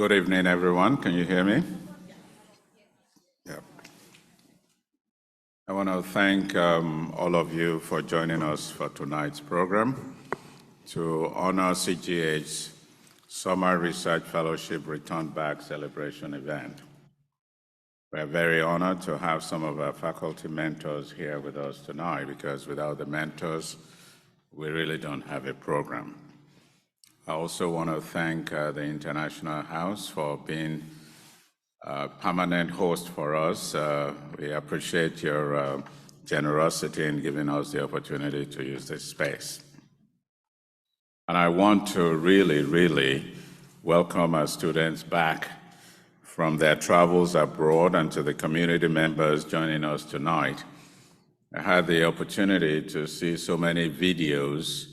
Good evening, everyone. Can you hear me? Yep. I want to thank all of you for joining us for tonight's program to honor CGH's Summer Research Fellowship Return Back Celebration event. We're very honored to have some of our faculty mentors here with us tonight because without the mentors, we really don't have a program. I also want to thank the International House for being a permanent host for us. We appreciate your generosity in giving us the opportunity to use this space. And I want to really welcome our students back from their travels abroad and to the community members joining us tonight. I had the opportunity to see so many videos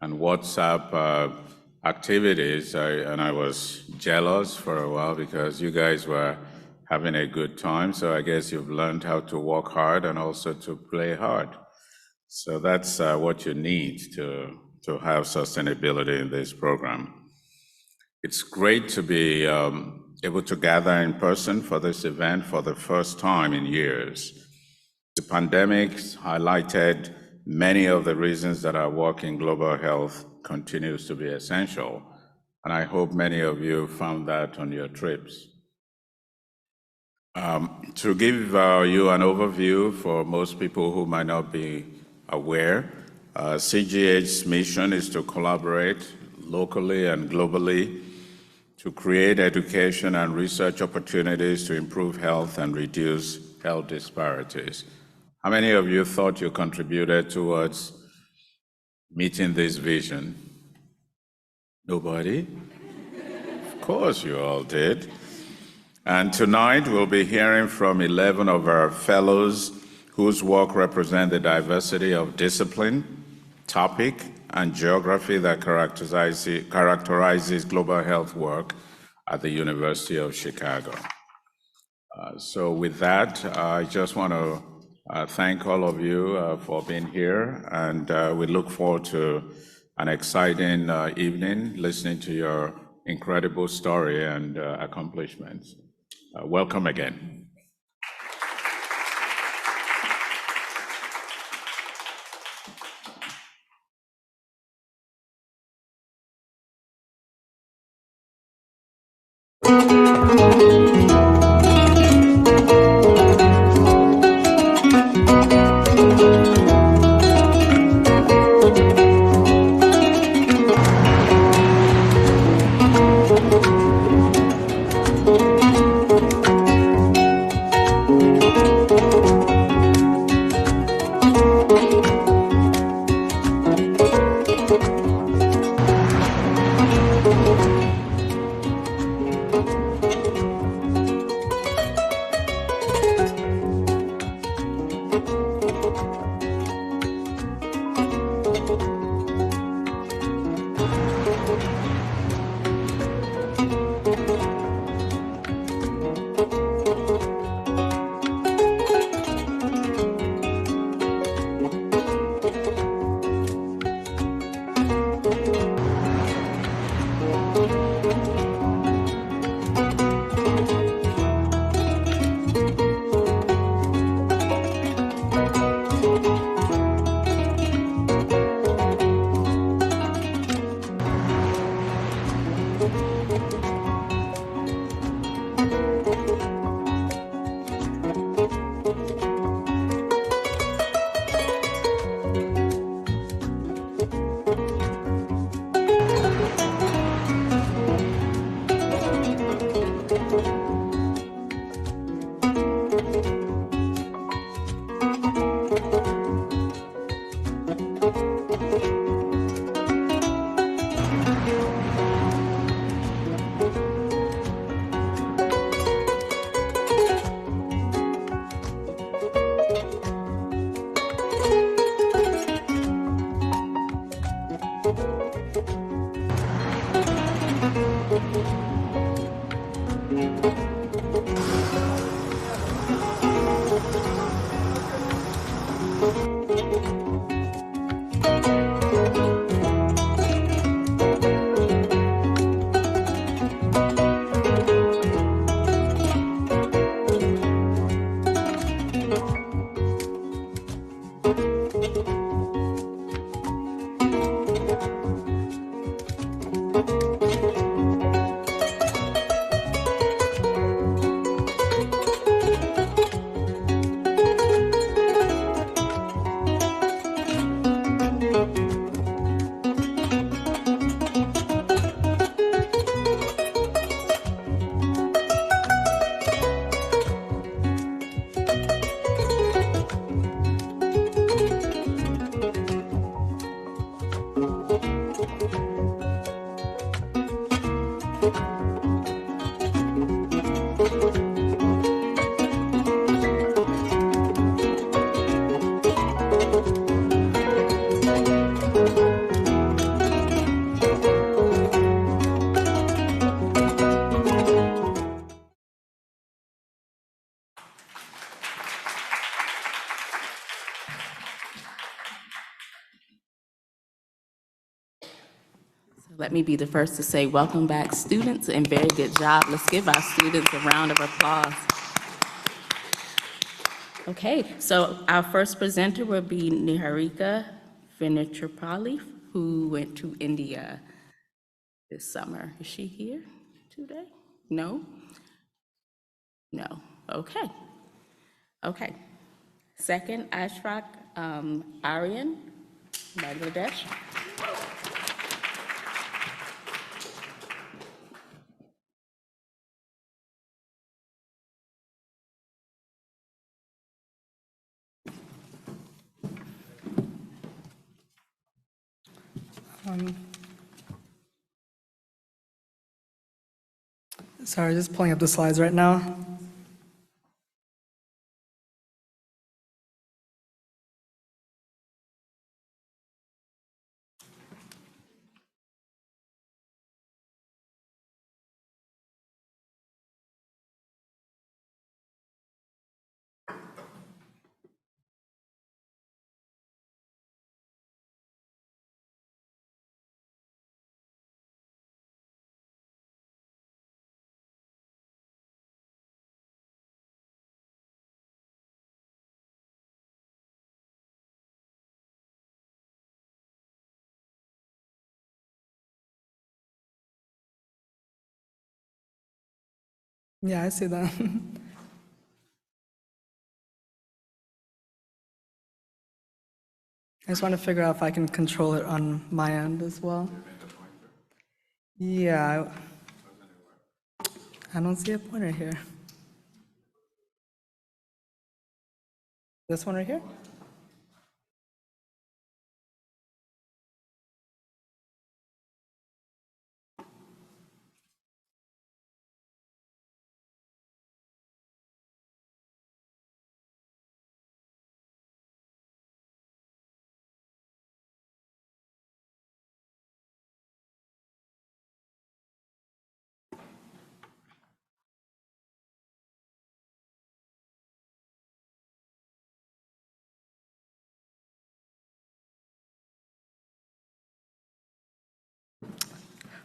and WhatsApp activities, and I was jealous for a while because you guys were having a good time. So I guess you've learned how to work hard and also to play hard. So that's what you need to have sustainability in this program. It's great to be able to gather in person for this event for the first time in years. The pandemic highlighted many of the reasons that our work in global health continues to be essential, and I hope many of you found that on your trips. To give you an overview for most people who might not be aware, CGH's mission is to collaborate locally and globally to create education and research opportunities to improve health and reduce health disparities. How many of you thought you contributed towards meeting this vision? Nobody? Of course you all did. And tonight we'll be hearing from 11 of our fellows whose work represent the diversity of discipline, topic, and geography that characterizes global health work at the University of Chicago. So with that, I just want to thank all of you for being here, and we look forward to an exciting evening listening to your incredible story and accomplishments. Welcome again. Let me be the first to say welcome back, students, and very good job. Let's give our students a round of applause. Okay, so our first presenter will be Niharika Venitropalli, who went to India this summer. Is she here today? No? No, okay. Okay. Second, Ashraf Aryan, Bangladesh. Sorry, just pulling up the slides right now. Yeah, I see that. I just want to figure out if I can control it on my end as well. Yeah, I don't see a pointer here. This one right here?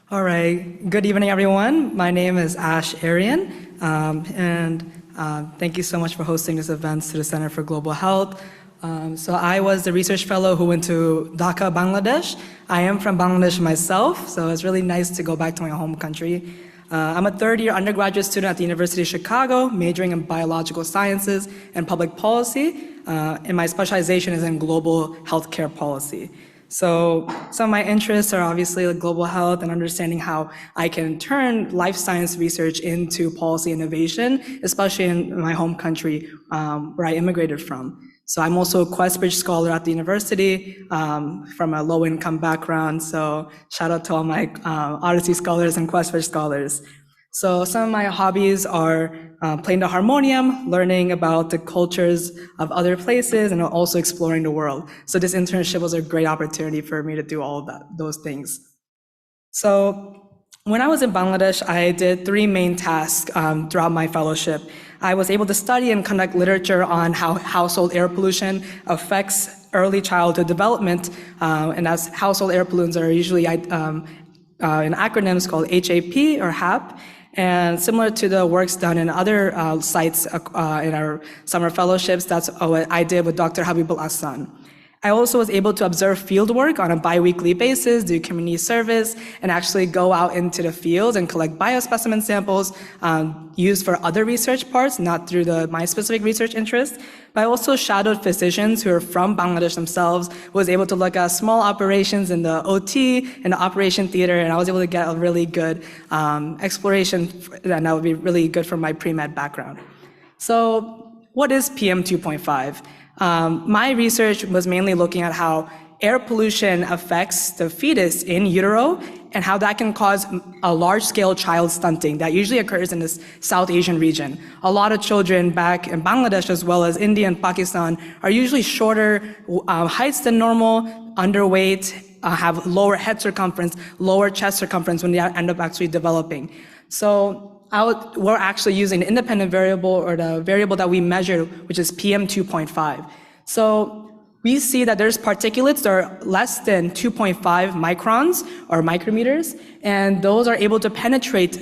All right, good evening, everyone. My name is Ash Aryan, and thank you so much for hosting this event to the Center for Global Health. So I was the research fellow who went to Dhaka, Bangladesh. I am from Bangladesh myself, so it's really nice to go back to my home country. I'm a third-year undergraduate student at the University of Chicago, majoring in biological sciences and public policy, and my specialization is in global healthcare policy. So some of my interests are obviously like global health and understanding how I can turn life science research into policy innovation, especially in my home country where I immigrated from. So I'm also a QuestBridge scholar at the university from a low-income background. So shout out to all my Odyssey scholars and QuestBridge scholars. So some of my hobbies are playing the harmonium, learning about the cultures of other places, and also exploring the world. So this internship was a great opportunity for me to do all of those things. So when I was in Bangladesh, I did three main tasks throughout my fellowship. I was able to study and conduct literature on how household air pollution affects early childhood development, and as household air pollutants are usually in acronyms called HAP or HAP. And similar to the works done in other sites in our summer fellowships, that's what I did with Dr. Habibul Ahsan. I also was able to observe field work on a bi-weekly basis, do community service, and actually go out into the field and collect biospecimen samples used for other research parts, not through my specific research interest. But I also shadowed physicians who are from Bangladesh themselves, was able to look at small operations in the OT and the operation theater, and I was able to get a really good exploration, and that would be really good for my pre-med background. So what is PM 2.5? My research was mainly looking at how air pollution affects the fetus in utero and how that can cause a large-scale child stunting that usually occurs in this South Asian region. A lot of children back in Bangladesh as well as India and Pakistan are usually shorter heights than normal, underweight, have lower head circumference, lower chest circumference when they end up actually developing. So we're actually using the independent variable or the variable that we measured, which is PM 2.5. So we see that there's particulates that are less than 2.5 microns or micrometers, and those are able to penetrate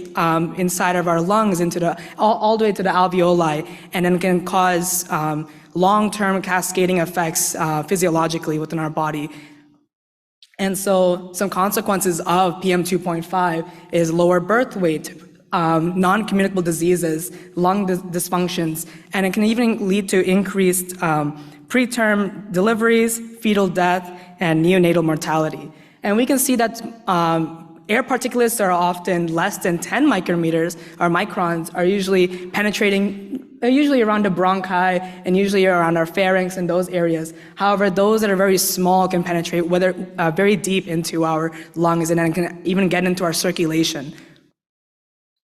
inside of our lungs into all the way to the alveoli, and then can cause long-term cascading effects physiologically within our body. And so some consequences of PM 2.5 is lower birth weight, non-communicable diseases, lung dysfunctions, and it can even lead to increased preterm deliveries, fetal death, and neonatal mortality. And we can see that air particulates that are often less than 10 micrometers or microns are usually penetrating, usually around the bronchi and usually around our pharynx and those areas. However, those that are very small can penetrate very deep into our lungs and then can even get into our circulation.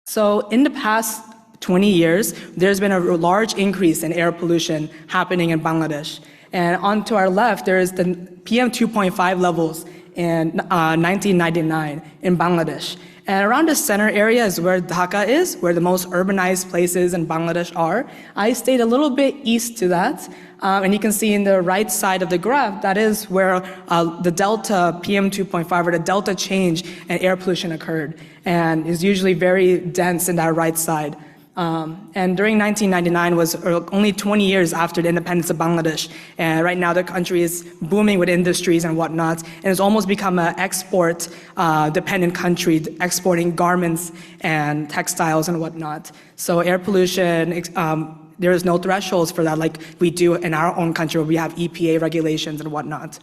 So in the past 20 years, there's been a large increase in air pollution happening in Bangladesh. And on to our left, there is the PM 2.5 levels in 1999 in Bangladesh. And around the center area is where Dhaka is, where the most urbanized places in Bangladesh are. I stayed a little bit east to that. And you can see in the right side of the graph, that is where the delta PM 2.5 or the delta change in air pollution occurred, and is usually very dense in that right side. And during 1999 was only 20 years after the independence of Bangladesh. And right now the country is booming with industries and whatnot, and it's almost become an export dependent country, exporting garments and textiles and whatnot. So air pollution, there is no thresholds for that like we do in our own country where we have EPA regulations and whatnot.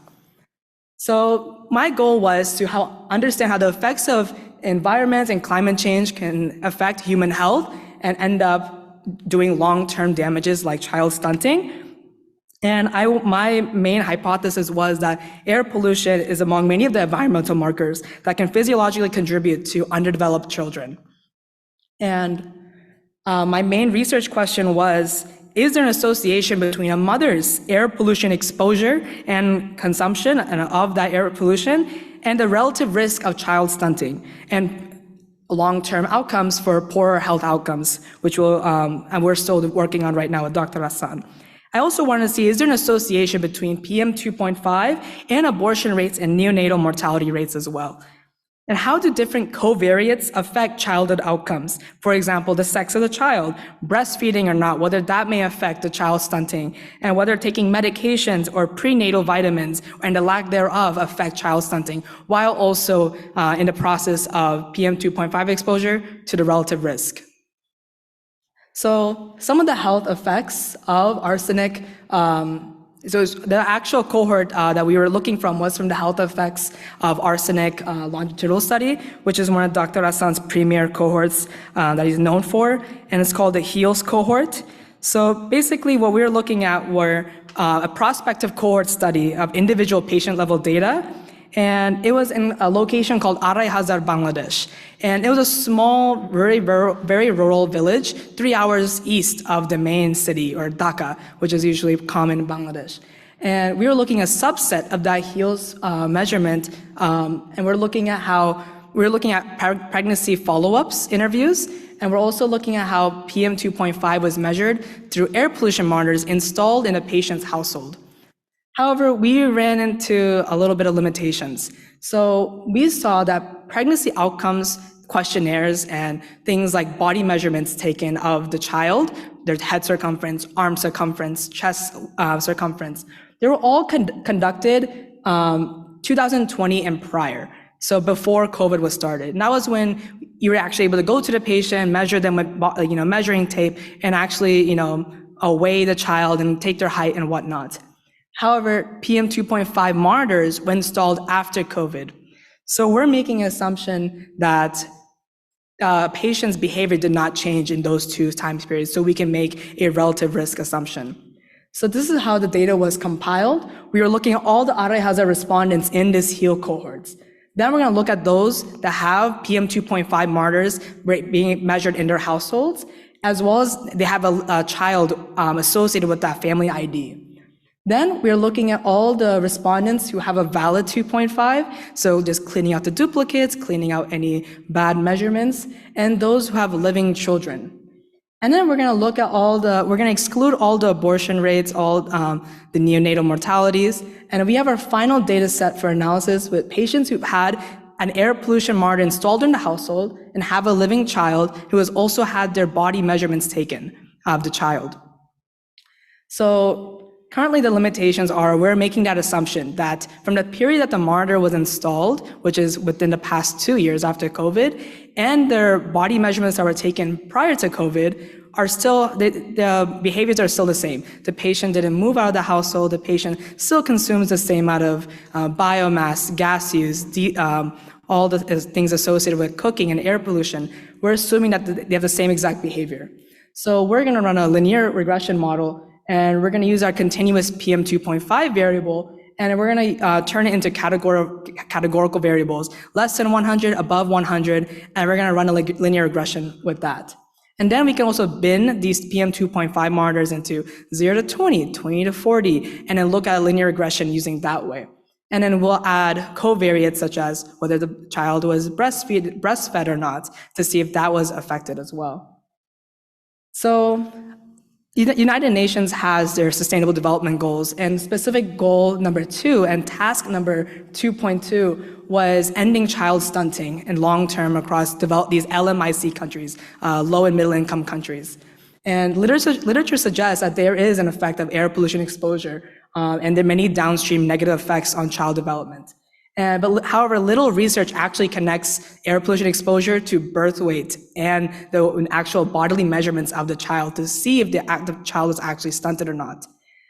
So my goal was to understand how the effects of environment and climate change can affect human health and end up doing long-term damages like child stunting. And my main hypothesis was that air pollution is among many of the environmental markers that can physiologically contribute to underdeveloped children. And my main research question was, is there an association between a mother's air pollution exposure and consumption of that air pollution and the relative risk of child stunting and long-term outcomes for poorer health outcomes, which and we're still working on right now with Dr. Hassan. I also want to see, is there an association between PM 2.5 and abortion rates and neonatal mortality rates as well? And how do different covariates affect childhood outcomes? For example, the sex of the child, breastfeeding or not, whether that may affect the child stunting, and whether taking medications or prenatal vitamins and the lack thereof affect child stunting, while also in the process of PM 2.5 exposure to the relative risk. So some of the health effects of arsenic, so the actual cohort that we were looking from was from the health effects of arsenic longitudinal study, which is one of Dr. Hassan's premier cohorts that he's known for, and it's called the HEALS cohort. So basically what we were looking at were a prospective cohort study of individual patient level data, and it was in a location called Arai Hazar, Bangladesh. And it was a small, very rural village, 3 hours east of the main city, or Dhaka, which is usually common in Bangladesh. And we were looking at a subset of that HEALS measurement, and we're looking at pregnancy follow-ups interviews, and we're also looking at how PM 2.5 was measured through air pollution monitors installed in a patient's household. However, we ran into a little bit of limitations. So we saw that pregnancy outcomes questionnaires and things like body measurements taken of the child, their head circumference, arm circumference, chest circumference, they were all conducted 2020 and prior, so before COVID was started. And that was when you were actually able to go to the patient, measure them with measuring tape, and actually weigh the child and take their height and whatnot. However, PM 2.5 monitors were installed after COVID. So we're making an assumption that patients' behavior did not change in those two time periods, so we can make a relative risk assumption. So this is how the data was compiled. We were looking at all the Arai Hazar respondents in this HEAL cohorts. Then we're going to look at those that have PM 2.5 monitors being measured in their households, as well as they have a child associated with that family ID. Then we're looking at all the respondents who have a valid 2.5, so just cleaning out the duplicates, cleaning out any bad measurements, and those who have living children. And then we're going to look at we're going to exclude all the abortion rates, all the neonatal mortalities. And we have our final data set for analysis with patients who've had an air pollution monitor installed in the household and have a living child who has also had their body measurements taken of the child. So currently the limitations are we're making that assumption that from the period that the monitor was installed, which is within the past 2 years after COVID, and their body measurements that were taken prior to COVID are still, the behaviors are still the same. The patient didn't move out of the household, the patient still consumes the same amount of biomass, gas use, all the things associated with cooking and air pollution. We're assuming that they have the same exact behavior. So we're gonna run a linear regression model, and we're gonna use our continuous PM2.5 variable, and we're gonna turn it into categorical variables, less than 100, above 100, and we're gonna run a linear regression with that. And then we can also bin these PM2.5 monitors into 0 to 20, 20 to 40, and then look at a linear regression using that way. And then we'll add covariates such as whether the child was breastfed or not to see if that was affected as well. So United Nations has their Sustainable Development Goals, and specific goal number 2 and task number 2.2 was ending child stunting in long term across these LMIC countries, low and middle income countries. And literature suggests that there is an effect of air pollution exposure, and there are many downstream negative effects on child development. But however, little research actually connects air pollution exposure to birth weight and the actual bodily measurements of the child to see if the child is actually stunted or not.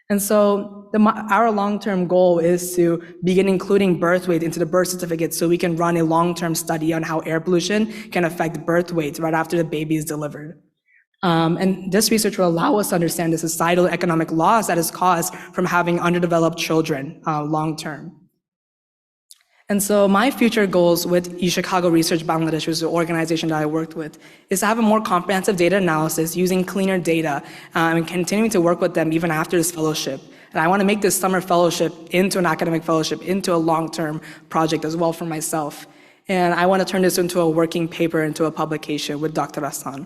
And so our long-term goal is to begin including birth weight into the birth certificate so we can run a long-term study on how air pollution can affect birth weight right after the baby is delivered. And this research will allow us to understand the societal economic loss that is caused from having underdeveloped children long-term. And so my future goals with eChicago Research Bangladesh, which is the organization that I worked with, is to have a more comprehensive data analysis using cleaner data and continuing to work with them even after this fellowship. And I want to make this summer fellowship into an academic fellowship, into a long-term project as well for myself. And I want to turn this into a working paper, into a publication with Dr. Hassan.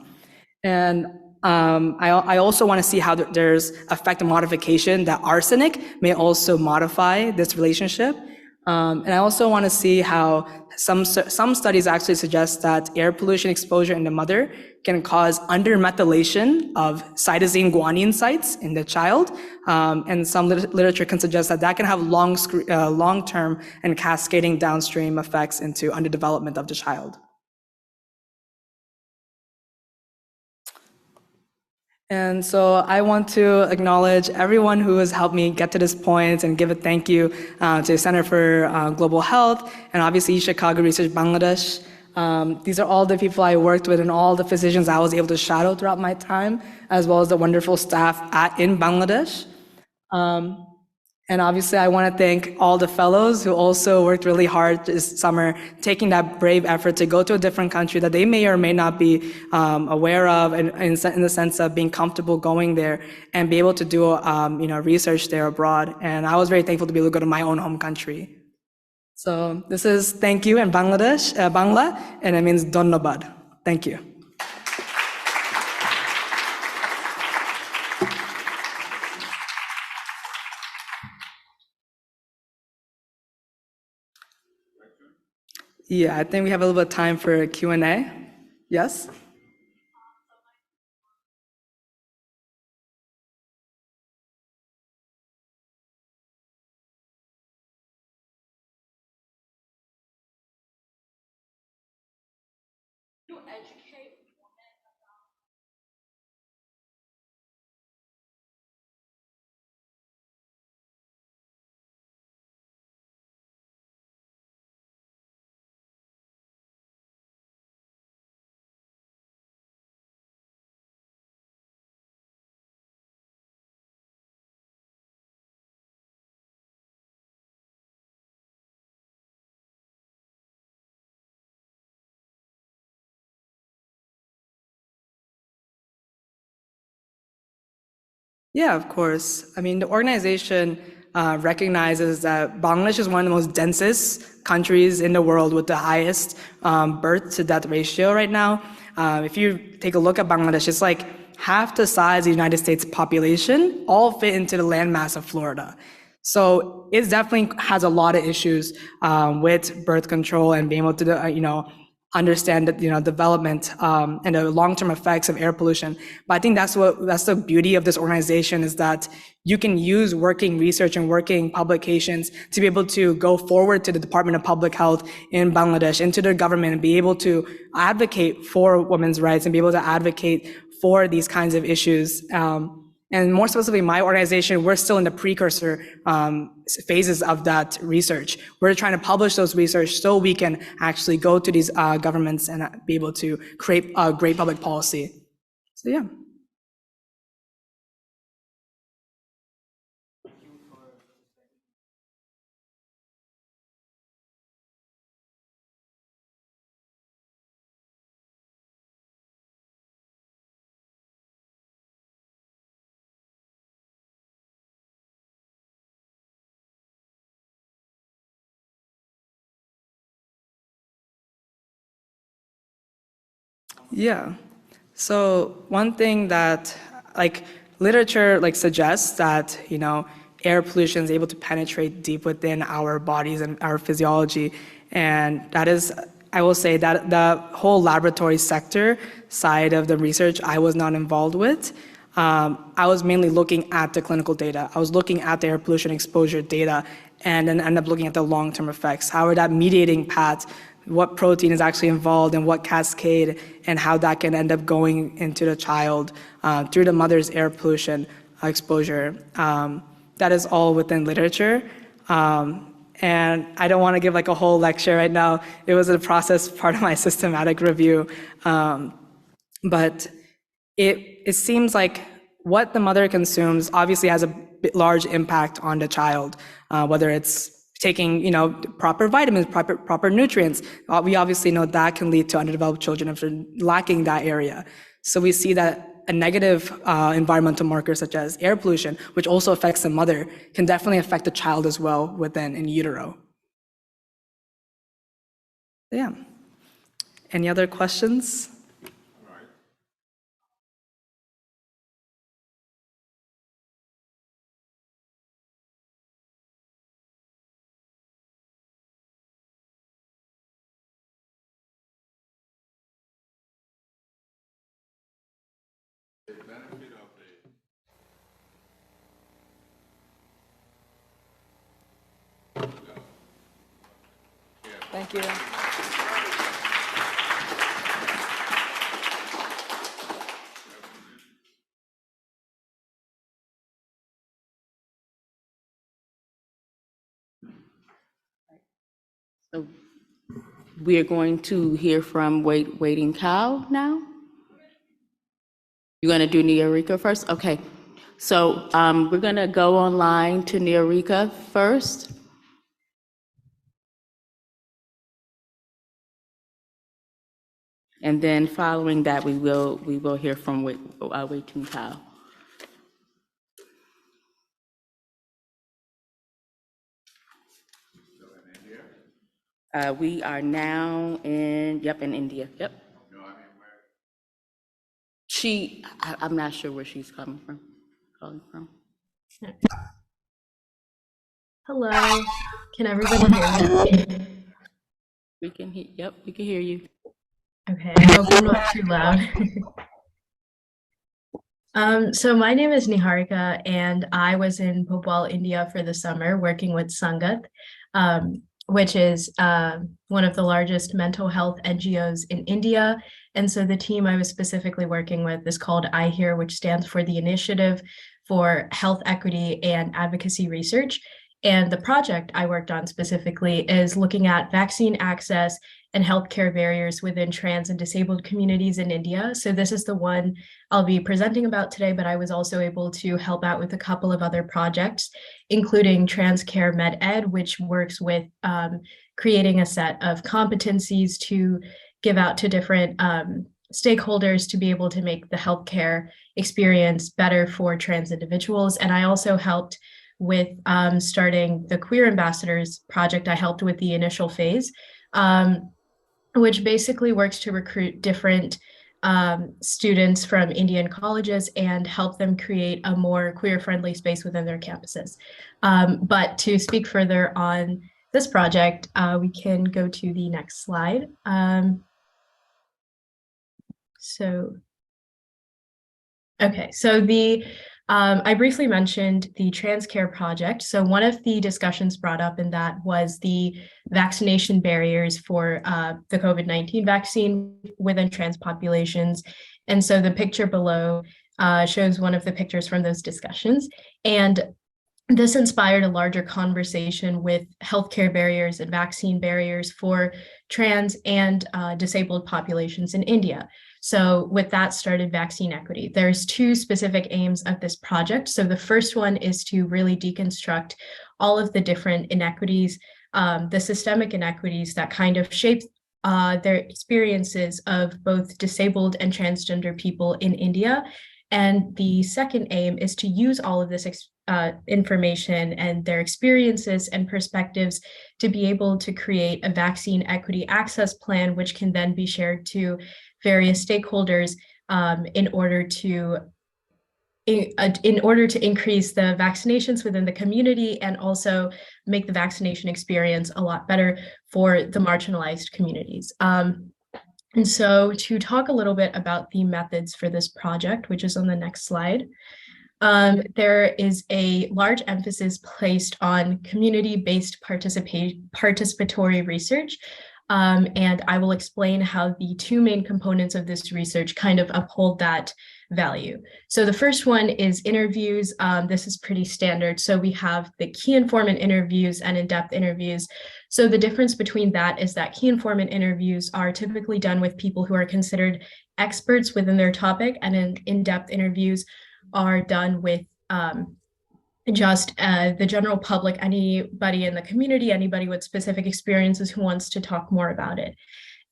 And I also want to see how there's effective modification that arsenic may also modify this relationship. And I also want to see how some studies actually suggest that air pollution exposure in the mother can cause undermethylation of cytosine guanine sites in the child. And some literature can suggest that that can have long-term and cascading downstream effects into underdevelopment of the child. And so I want to acknowledge everyone who has helped me get to this point and give a thank you to the Center for Global Health and obviously Chicago Research Bangladesh. These are all the people I worked with and all the physicians I was able to shadow throughout my time, as well as the wonderful staff in Bangladesh. And obviously I want to thank all the fellows who also worked really hard this summer, taking that brave effort to go to a different country that they may or may not be aware of, and in the sense of being comfortable going there and be able to do research there abroad. And I was very thankful to be able to go to my own home country. So this is thank you in Bangladesh, Bangla, and it means Dhonnobad. Thank you. Yeah, I think we have a little bit of time for Q&A. Yes? Yeah, of course. I mean, the organization recognizes that Bangladesh is one of the most densest countries in the world with the highest birth to death ratio right now. If you take a look at Bangladesh, it's like half the size of the United States population all fit into the landmass of Florida. So it definitely has a lot of issues with birth control and being able to, understand that, development and the long-term effects of air pollution. But I think that's the beauty of this organization, is that you can use working research and working publications to be able to go forward to the Department of Public Health in Bangladesh, into their government, and be able to advocate for women's rights and be able to advocate for these kinds of issues. And more specifically, my organization, we're still in the precursor phases of that research. We're trying to publish those research so we can actually go to these governments and be able to create a great public policy. So yeah. Yeah. So one thing that literature suggests that, air pollution is able to penetrate deep within our bodies and our physiology. And that is, I will say that the whole laboratory sector side of the research I was not involved with. I was mainly looking at the clinical data. I was looking at the air pollution exposure data and then end up looking at the long-term effects. How are that mediating paths, what protein is actually involved and what cascade, and how that can end up going into the child through the mother's air pollution exposure. That is all within literature. And I don't want to give a whole lecture right now. It was a process, part of my systematic review. But it seems like what the mother consumes obviously has a large impact on the child, whether it's taking, proper vitamins, proper nutrients. We obviously know that can lead to underdeveloped children if they're lacking that area. So we see that a negative environmental marker such as air pollution, which also affects the mother, can definitely affect the child as well within in utero. Yeah. Any other questions? Thank you. So we are going to hear from Waiting Cow now. You're going to do Niharika first? Okay. So we're going to go online to Niharika first. And then following that, we will hear from Waiting Cow. We are now in India. Yep. I'm not sure where she's calling from. Hello, can everybody hear me? We can hear you. Okay, I hope I'm not too loud. So my name is Niharika, and I was in Bhopal, India for the summer working with Sangat, which is one of the largest mental health NGOs in India. And so the team I was specifically working with is called IHEAR, which stands for the Initiative for Health Equity and Advocacy Research. And the project I worked on specifically is looking at vaccine access and healthcare barriers within trans and disabled communities in India. So this is the one I'll be presenting about today, but I was also able to help out with a couple of other projects, including TransCare MedEd, which works with creating a set of competencies to give out to different stakeholders to be able to make the healthcare experience better for trans individuals. And I also helped with starting the Queer Ambassadors project. I helped with the initial phase, which basically works to recruit different students from Indian colleges and help them create a more queer-friendly space within their campuses. But to speak further on this project, we can go to the next slide. Okay, so I briefly mentioned the TransCare project. So one of the discussions brought up in that was the vaccination barriers for the COVID-19 vaccine within trans populations. And so the picture below shows one of the pictures from those discussions. And this inspired a larger conversation with healthcare barriers and vaccine barriers for trans and disabled populations in India. So with that started Vaccine Equity. There's two specific aims of this project. So the first one is to really deconstruct all of the different inequities, the systemic inequities that kind of shape their experiences of both disabled and transgender people in India. And the second aim is to use all of this information and their experiences and perspectives to be able to create a vaccine equity access plan, which can then be shared to various stakeholders in order to increase the vaccinations within the community and also make the vaccination experience a lot better for the marginalized communities. And so to talk a little bit about the methods for this project, which is on the next slide, there is a large emphasis placed on community-based participatory research. And I will explain how the two main components of this research kind of uphold that value. So the first one is interviews. This is pretty standard. So we have the key informant interviews and in-depth interviews. So the difference between that is that key informant interviews are typically done with people who are considered experts within their topic, and in-depth interviews are done with just the general public, anybody in the community, anybody with specific experiences who wants to talk more about it.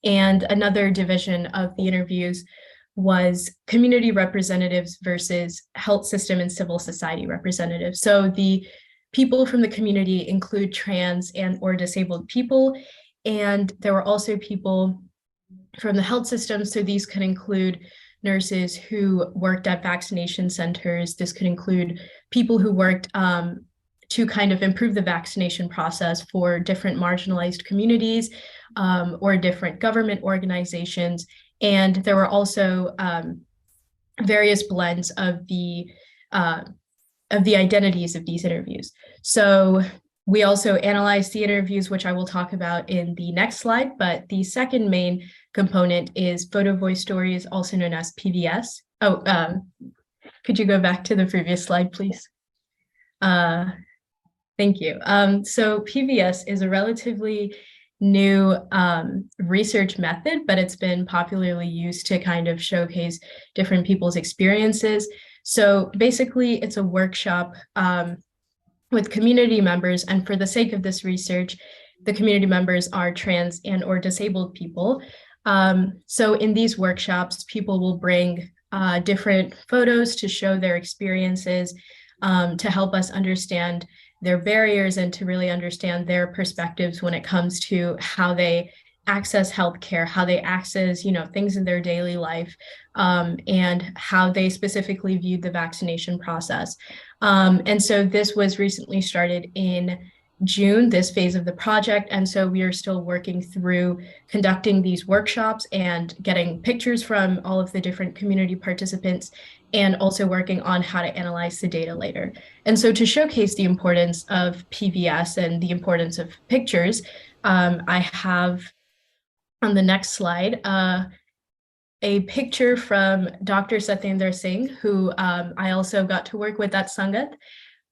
And another division of the interviews was community representatives versus health system and civil society representatives. So the people from the community include trans and or disabled people. And there were also people from the health system. So these could include nurses who worked at vaccination centers. This could include people who worked to kind of improve the vaccination process for different marginalized communities or different government organizations. And there were also various blends of the identities of these interviews. So we also analyzed the interviews, which I will talk about in the next slide, but the second main component is photo voice stories, also known as PVS. Oh, could you go back to the previous slide, please? Thank you. So PVS is a relatively new research method, but it's been popularly used to kind of showcase different people's experiences. So basically, it's a workshop with community members, and for the sake of this research, the community members are trans and or disabled people. So in these workshops, people will bring different photos to show their experiences, to help us understand their barriers and to really understand their perspectives when it comes to how they access healthcare, how they access, things in their daily life, and how they specifically viewed the vaccination process. And so this was recently started in June, this phase of the project. And so we are still working through conducting these workshops and getting pictures from all of the different community participants, and also working on how to analyze the data later. And so to showcase the importance of PVS and the importance of pictures, I have on the next slide, a picture from Dr. Satyendra Singh, who I also got to work with at Sangat.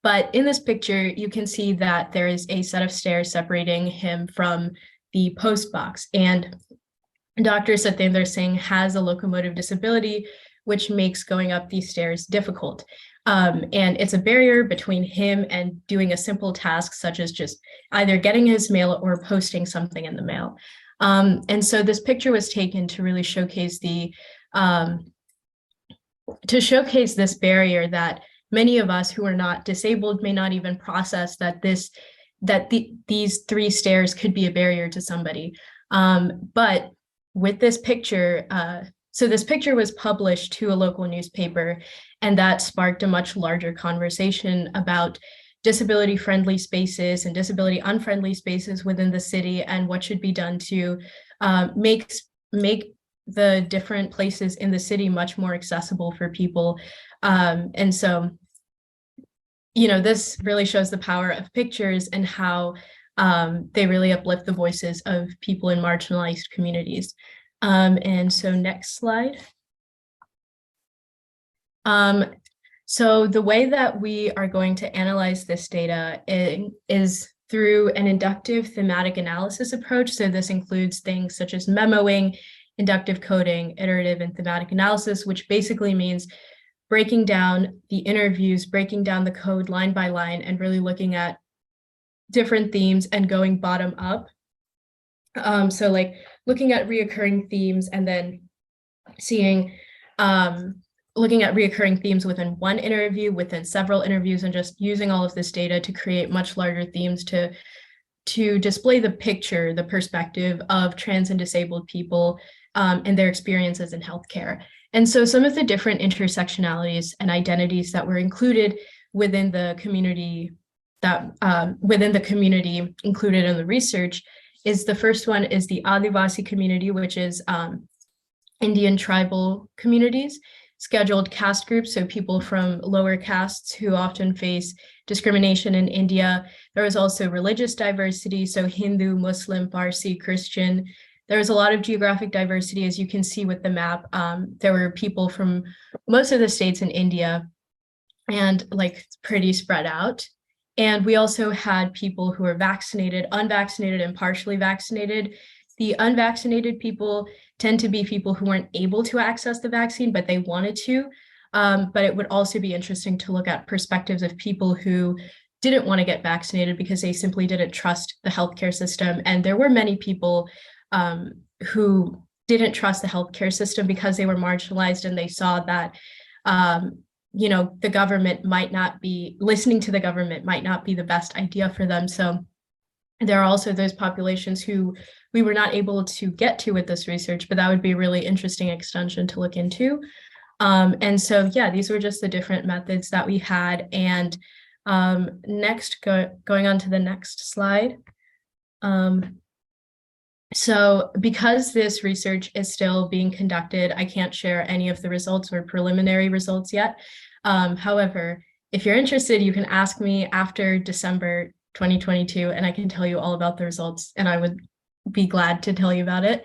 But in this picture, you can see that there is a set of stairs separating him from the post box. And Dr. Satyendra Singh has a locomotive disability, which makes going up these stairs difficult. And it's a barrier between him and doing a simple task, such as just either getting his mail or posting something in the mail. And so this picture was taken to really showcase this barrier that many of us who are not disabled may not even process that these three stairs could be a barrier to somebody. But with this picture, So this picture was published to a local newspaper, and that sparked a much larger conversation about disability-friendly spaces and disability-unfriendly spaces within the city, and what should be done to make the different places in the city much more accessible for people. And so, you know, this really shows the power of pictures and how they really uplift the voices of people in marginalized communities. And so next slide. So the way that we are going to analyze this data is through an inductive thematic analysis approach. So this includes things such as memoing, inductive coding, iterative and thematic analysis, which basically means breaking down the interviews, breaking down the code line by line, and really looking at different themes and going bottom up. So like looking at reoccurring themes and then seeing, looking at reoccurring themes within one interview, within several interviews, and just using all of this data to create much larger themes to display the picture, the perspective of trans and disabled people and their experiences in healthcare. And so some of the different intersectionalities and identities that were included within the community included in the research is, the first one is the Adivasi community, which is Indian tribal communities, scheduled caste groups, so people from lower castes who often face discrimination in India. There was also religious diversity, so Hindu, Muslim, Parsi, Christian. There was a lot of geographic diversity, as you can see with the map. There were people from most of the states in India, and like pretty spread out. And we also had people who were vaccinated, unvaccinated, and partially vaccinated. The unvaccinated people tend to be people who weren't able to access the vaccine, but they wanted to. But it would also be interesting to look at perspectives of people who didn't want to get vaccinated because they simply didn't trust the healthcare system. And there were many people who didn't trust the healthcare system because they were marginalized, and they saw that you know, the government might not be, listening to the government might not be the best idea for them. So there are also those populations who we were not able to get to with this research, but that would be a really interesting extension to look into. And so, yeah, these were just the different methods that we had. And next, going on to the next slide. So because this research is still being conducted, I can't share any of the results or preliminary results yet. However, if you're interested, you can ask me after December 2022, and I can tell you all about the results, and I would be glad to tell you about it.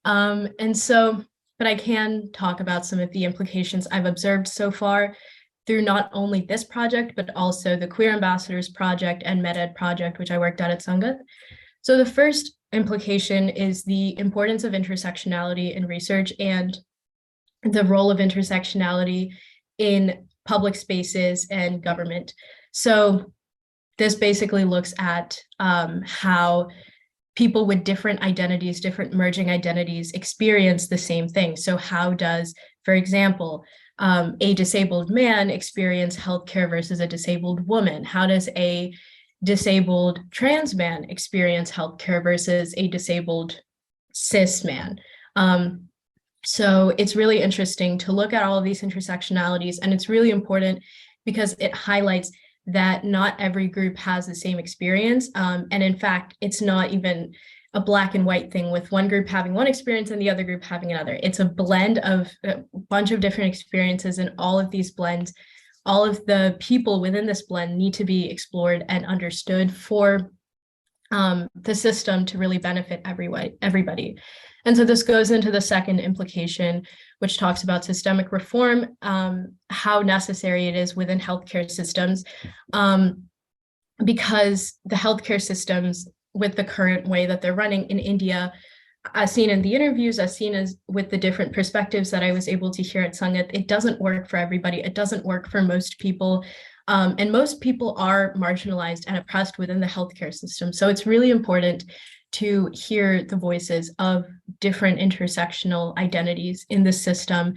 But I can talk about some of the implications I've observed so far through not only this project, but also the Queer Ambassadors Project and MedEd Project, which I worked at Sangath. So the first implication is the importance of intersectionality in research and the role of intersectionality in public spaces and government. So this basically looks at how people with different identities, different merging identities, experience the same thing. So how does, for example, a disabled man experience healthcare versus a disabled woman? How does a disabled trans man experience healthcare versus a disabled cis man? So it's really interesting to look at all of these intersectionalities, and it's really important because it highlights that not every group has the same experience. And in fact, it's not even a black and white thing with one group having one experience and the other group having another. It's a blend of a bunch of different experiences, and all of these blends, all of the people within this blend need to be explored and understood for the system to really benefit everybody. And so this goes into the second implication, which talks about systemic reform, how necessary it is within healthcare systems, because the healthcare systems with the current way that they're running in India, as seen in the interviews, as seen as with the different perspectives that I was able to hear at Sangath, it doesn't work for everybody. It doesn't work for most people. And most people are marginalized and oppressed within the healthcare system. So it's really important to hear the voices of different intersectional identities in the system.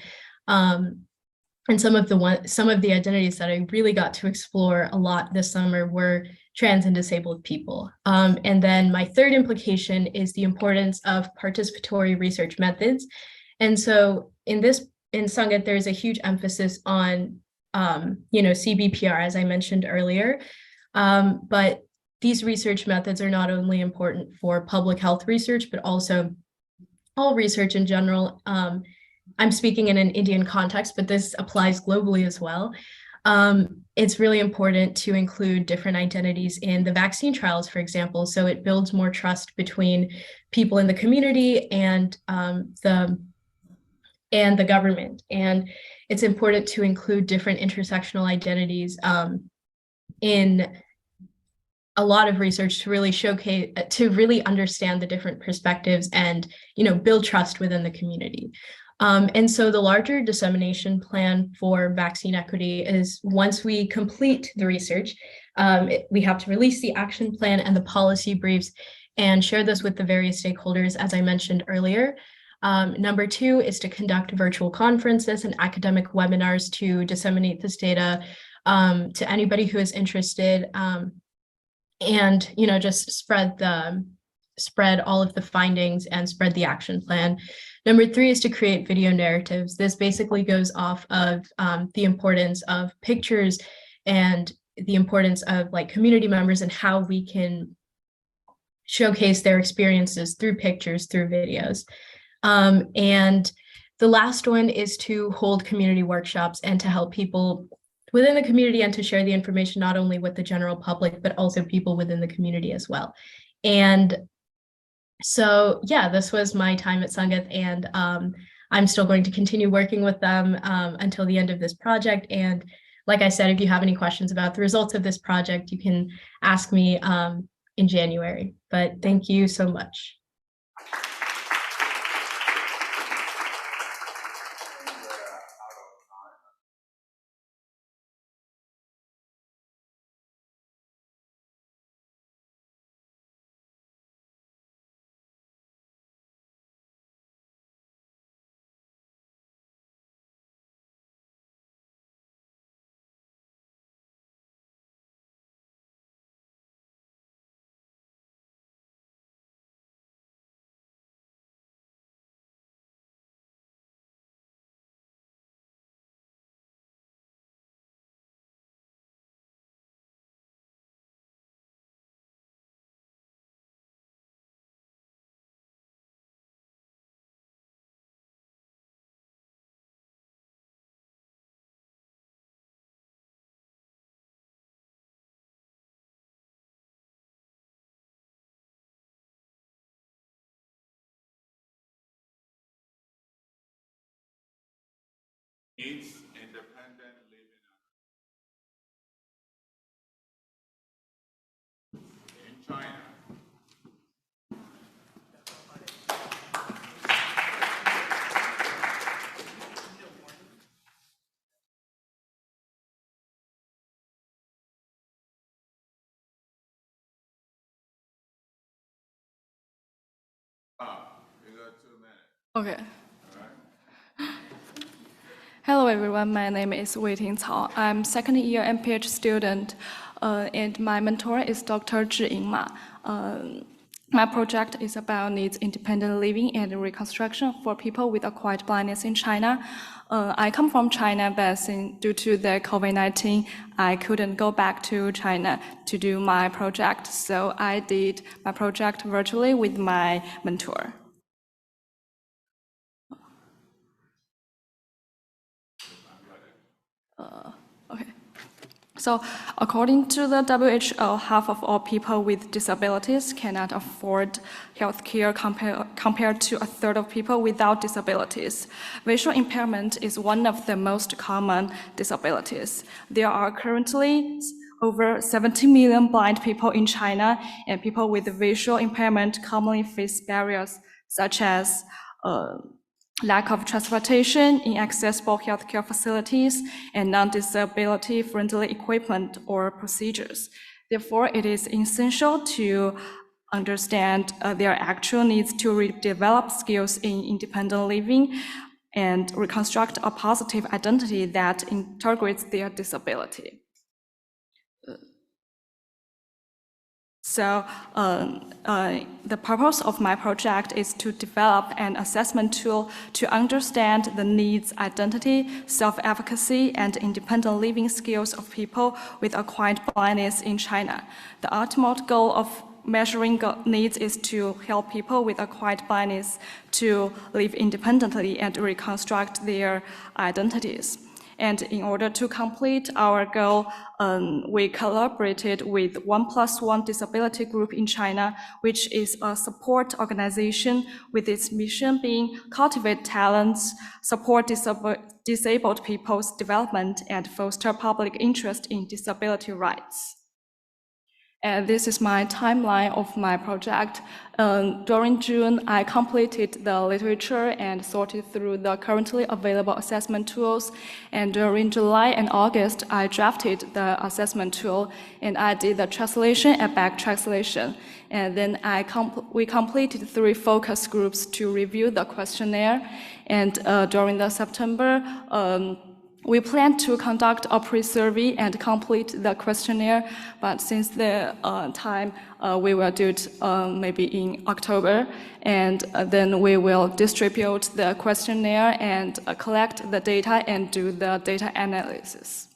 And some of the identities that I really got to explore a lot this summer were trans and disabled people. And then my third implication is the importance of participatory research methods. And so in Sangat, there's a huge emphasis on CBPR, as I mentioned earlier. But these research methods are not only important for public health research, but also all research in general. I'm speaking in an Indian context, but this applies globally as well. It's really important to include different identities in the vaccine trials, for example, so it builds more trust between people in the community and the government. And it's important to include different intersectional identities in a lot of research to really showcase, to really understand the different perspectives and, build trust within the community. And so the larger dissemination plan for vaccine equity is, once we complete the research, we have to release the action plan and the policy briefs and share this with the various stakeholders, as I mentioned earlier. Number 2 is to conduct virtual conferences and academic webinars to disseminate this data to anybody who is interested, and just spread all of the findings and spread the action plan. Number 3 is to create video narratives. This basically goes off of the importance of pictures and the importance of community members and how we can showcase their experiences through pictures, through videos. And the last one is to hold community workshops and to help people within the community and to share the information not only with the general public, but also people within the community as well. And so, yeah, this was my time at Sangat, and I'm still going to continue working with them until the end of this project. And like I said, if you have any questions about the results of this project, you can ask me in January. But thank you so much. Needs independent living in China. You got 2 minutes. Okay. Hello everyone, my name is Weiting Cao. I'm second year MPH student, and my mentor is Dr. Zhiying Ma. My project is about needs independent living and reconstruction for people with acquired blindness in China. I come from China, but due to the COVID-19, I couldn't go back to China to do my project, so I did my project virtually with my mentor. Okay. So according to the WHO, half of all people with disabilities cannot afford healthcare compared to a third of people without disabilities. Visual impairment is one of the most common disabilities. There are currently over 70 million blind people in China, and people with visual impairment commonly face barriers such as lack of transportation, inaccessible healthcare facilities, and non-disability friendly equipment or procedures. Therefore, it is essential to understand their actual needs to develop skills in independent living and reconstruct a positive identity that integrates their disability. So the purpose of my project is to develop an assessment tool to understand the needs, identity, self-efficacy, and independent living skills of people with acquired blindness in China. The ultimate goal of measuring needs is to help people with acquired blindness to live independently and reconstruct their identities. And in order to complete our goal, we collaborated with 1+1 Disability Group in China, which is a support organization with its mission being cultivate talents, support disabled people's development, and foster public interest in disability rights. And this is my timeline of my project. During June, I completed the literature and sorted through the currently available assessment tools. And during July and August, I drafted the assessment tool, and I did the translation and back translation. And then we completed 3 focus groups to review the questionnaire. And during the September, we plan to conduct a pre-survey and complete the questionnaire, but since the time, we will do it maybe in October, and then we will distribute the questionnaire and collect the data and do the data analysis.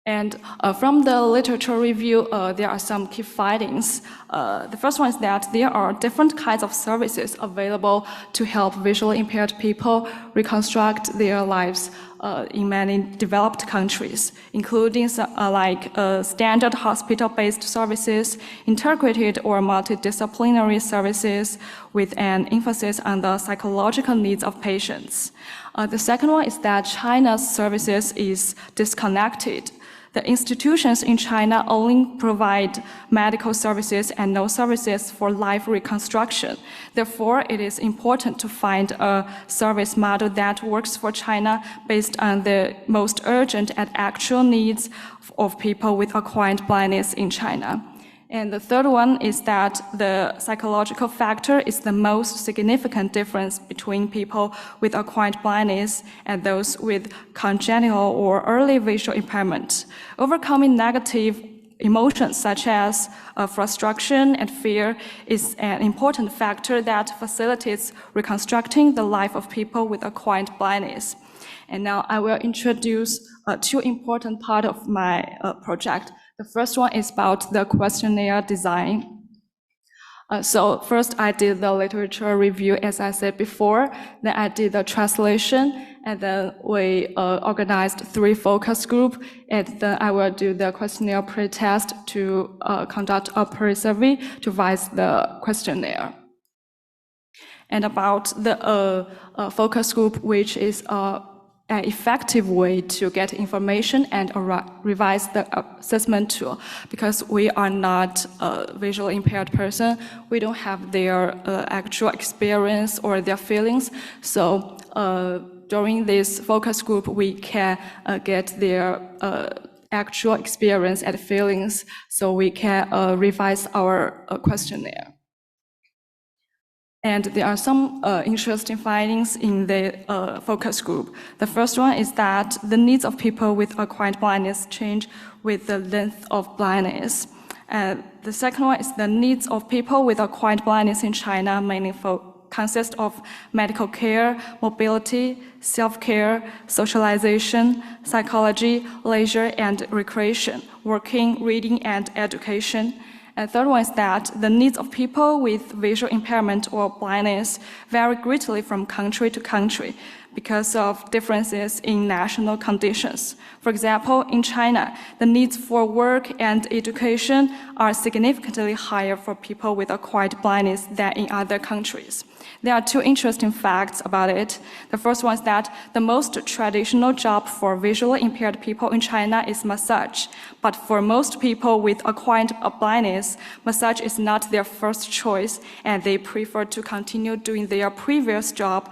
And from the literature review, there are some key findings. The first one is that there are different kinds of services available to help visually impaired people reconstruct their lives in many developed countries, including standard hospital-based services, integrated or multidisciplinary services with an emphasis on the psychological needs of patients. The second one is that China's services is disconnected. The institutions in China only provide medical services and no services for life reconstruction. Therefore, it is important to find a service model that works for China based on the most urgent and actual needs of people with acquired blindness in China. And the third one is that the psychological factor is the most significant difference between people with acquired blindness and those with congenital or early visual impairment. Overcoming negative emotions such as frustration and fear is an important factor that facilitates reconstructing the life of people with acquired blindness. And now I will introduce 2 important parts of my project. The first one is about the questionnaire design. So first I did the literature review, as I said before, then I did the translation, and then we organized 3 focus groups, and then I will do the questionnaire pre-test to conduct a pre-survey to revise the questionnaire. And about the focus group, which is an effective way to get information and revise the assessment tool, because we are not a visually impaired person. We don't have their actual experience or their feelings. So during this focus group, we can get their actual experience and feelings, so we can revise our questionnaire. And there are some interesting findings in the focus group. The first one is that the needs of people with acquired blindness change with the length of blindness. The second one is the needs of people with acquired blindness in China mainly consist of medical care, mobility, self-care, socialization, psychology, leisure and recreation, working, reading, and education. And third one is that the needs of people with visual impairment or blindness vary greatly from country to country because of differences in national conditions. For example, in China, the needs for work and education are significantly higher for people with acquired blindness than in other countries. There are 2 interesting facts about it. The first one is that the most traditional job for visually impaired people in China is massage. But for most people with acquired blindness, massage is not their first choice, and they prefer to continue doing their previous job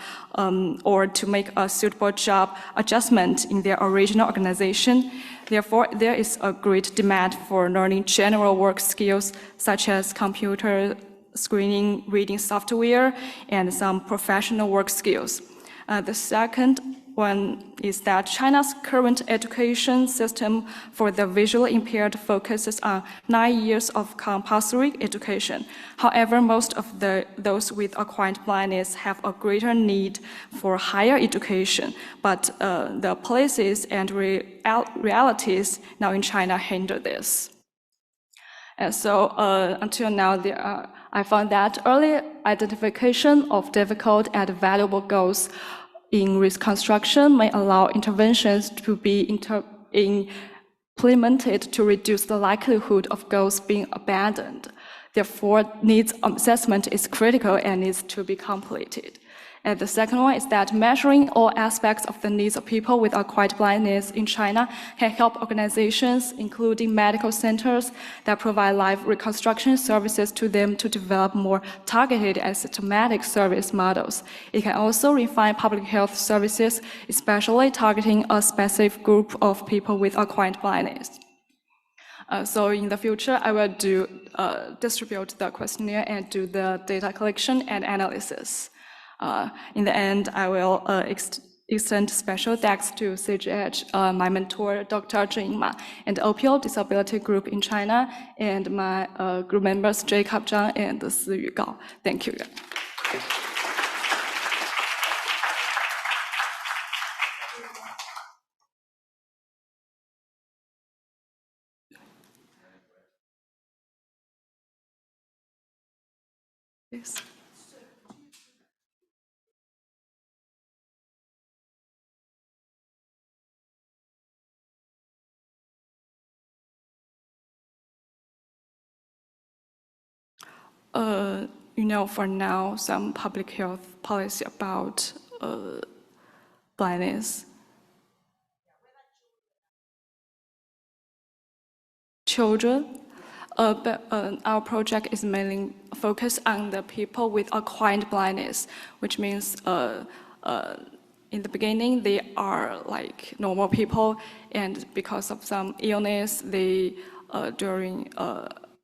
or to make a suitable job adjustment in their original organization. Therefore, there is a great demand for learning general work skills such as computer screening, reading software, and some professional work skills. The second one is that China's current education system for the visually impaired focuses on 9 years of compulsory education. However, most of those with acquired blindness have a greater need for higher education, but the policies and realities now in China hinder this. And so until now, I found that early identification of difficult and valuable goals in reconstruction may allow interventions to be implemented to reduce the likelihood of goals being abandoned. Therefore, needs assessment is critical and needs to be completed. And the second one is that measuring all aspects of the needs of people with acquired blindness in China can help organizations, including medical centers, that provide live reconstruction services to them to develop more targeted and systematic service models. It can also refine public health services, especially targeting a specific group of people with acquired blindness. So in the future, I will distribute the questionnaire and do the data collection and analysis. In the end, I will extend special thanks to CGH, my mentor, Dr. Zheng Ma, and OPO Disability Group in China, and my group members, Jacob Zhang and Siyu Gao. Thank you. Yes. For now, some public health policy about blindness. Children, but our project is mainly focused on the people with acquired blindness, which means in the beginning they are like normal people, and because of some illness, they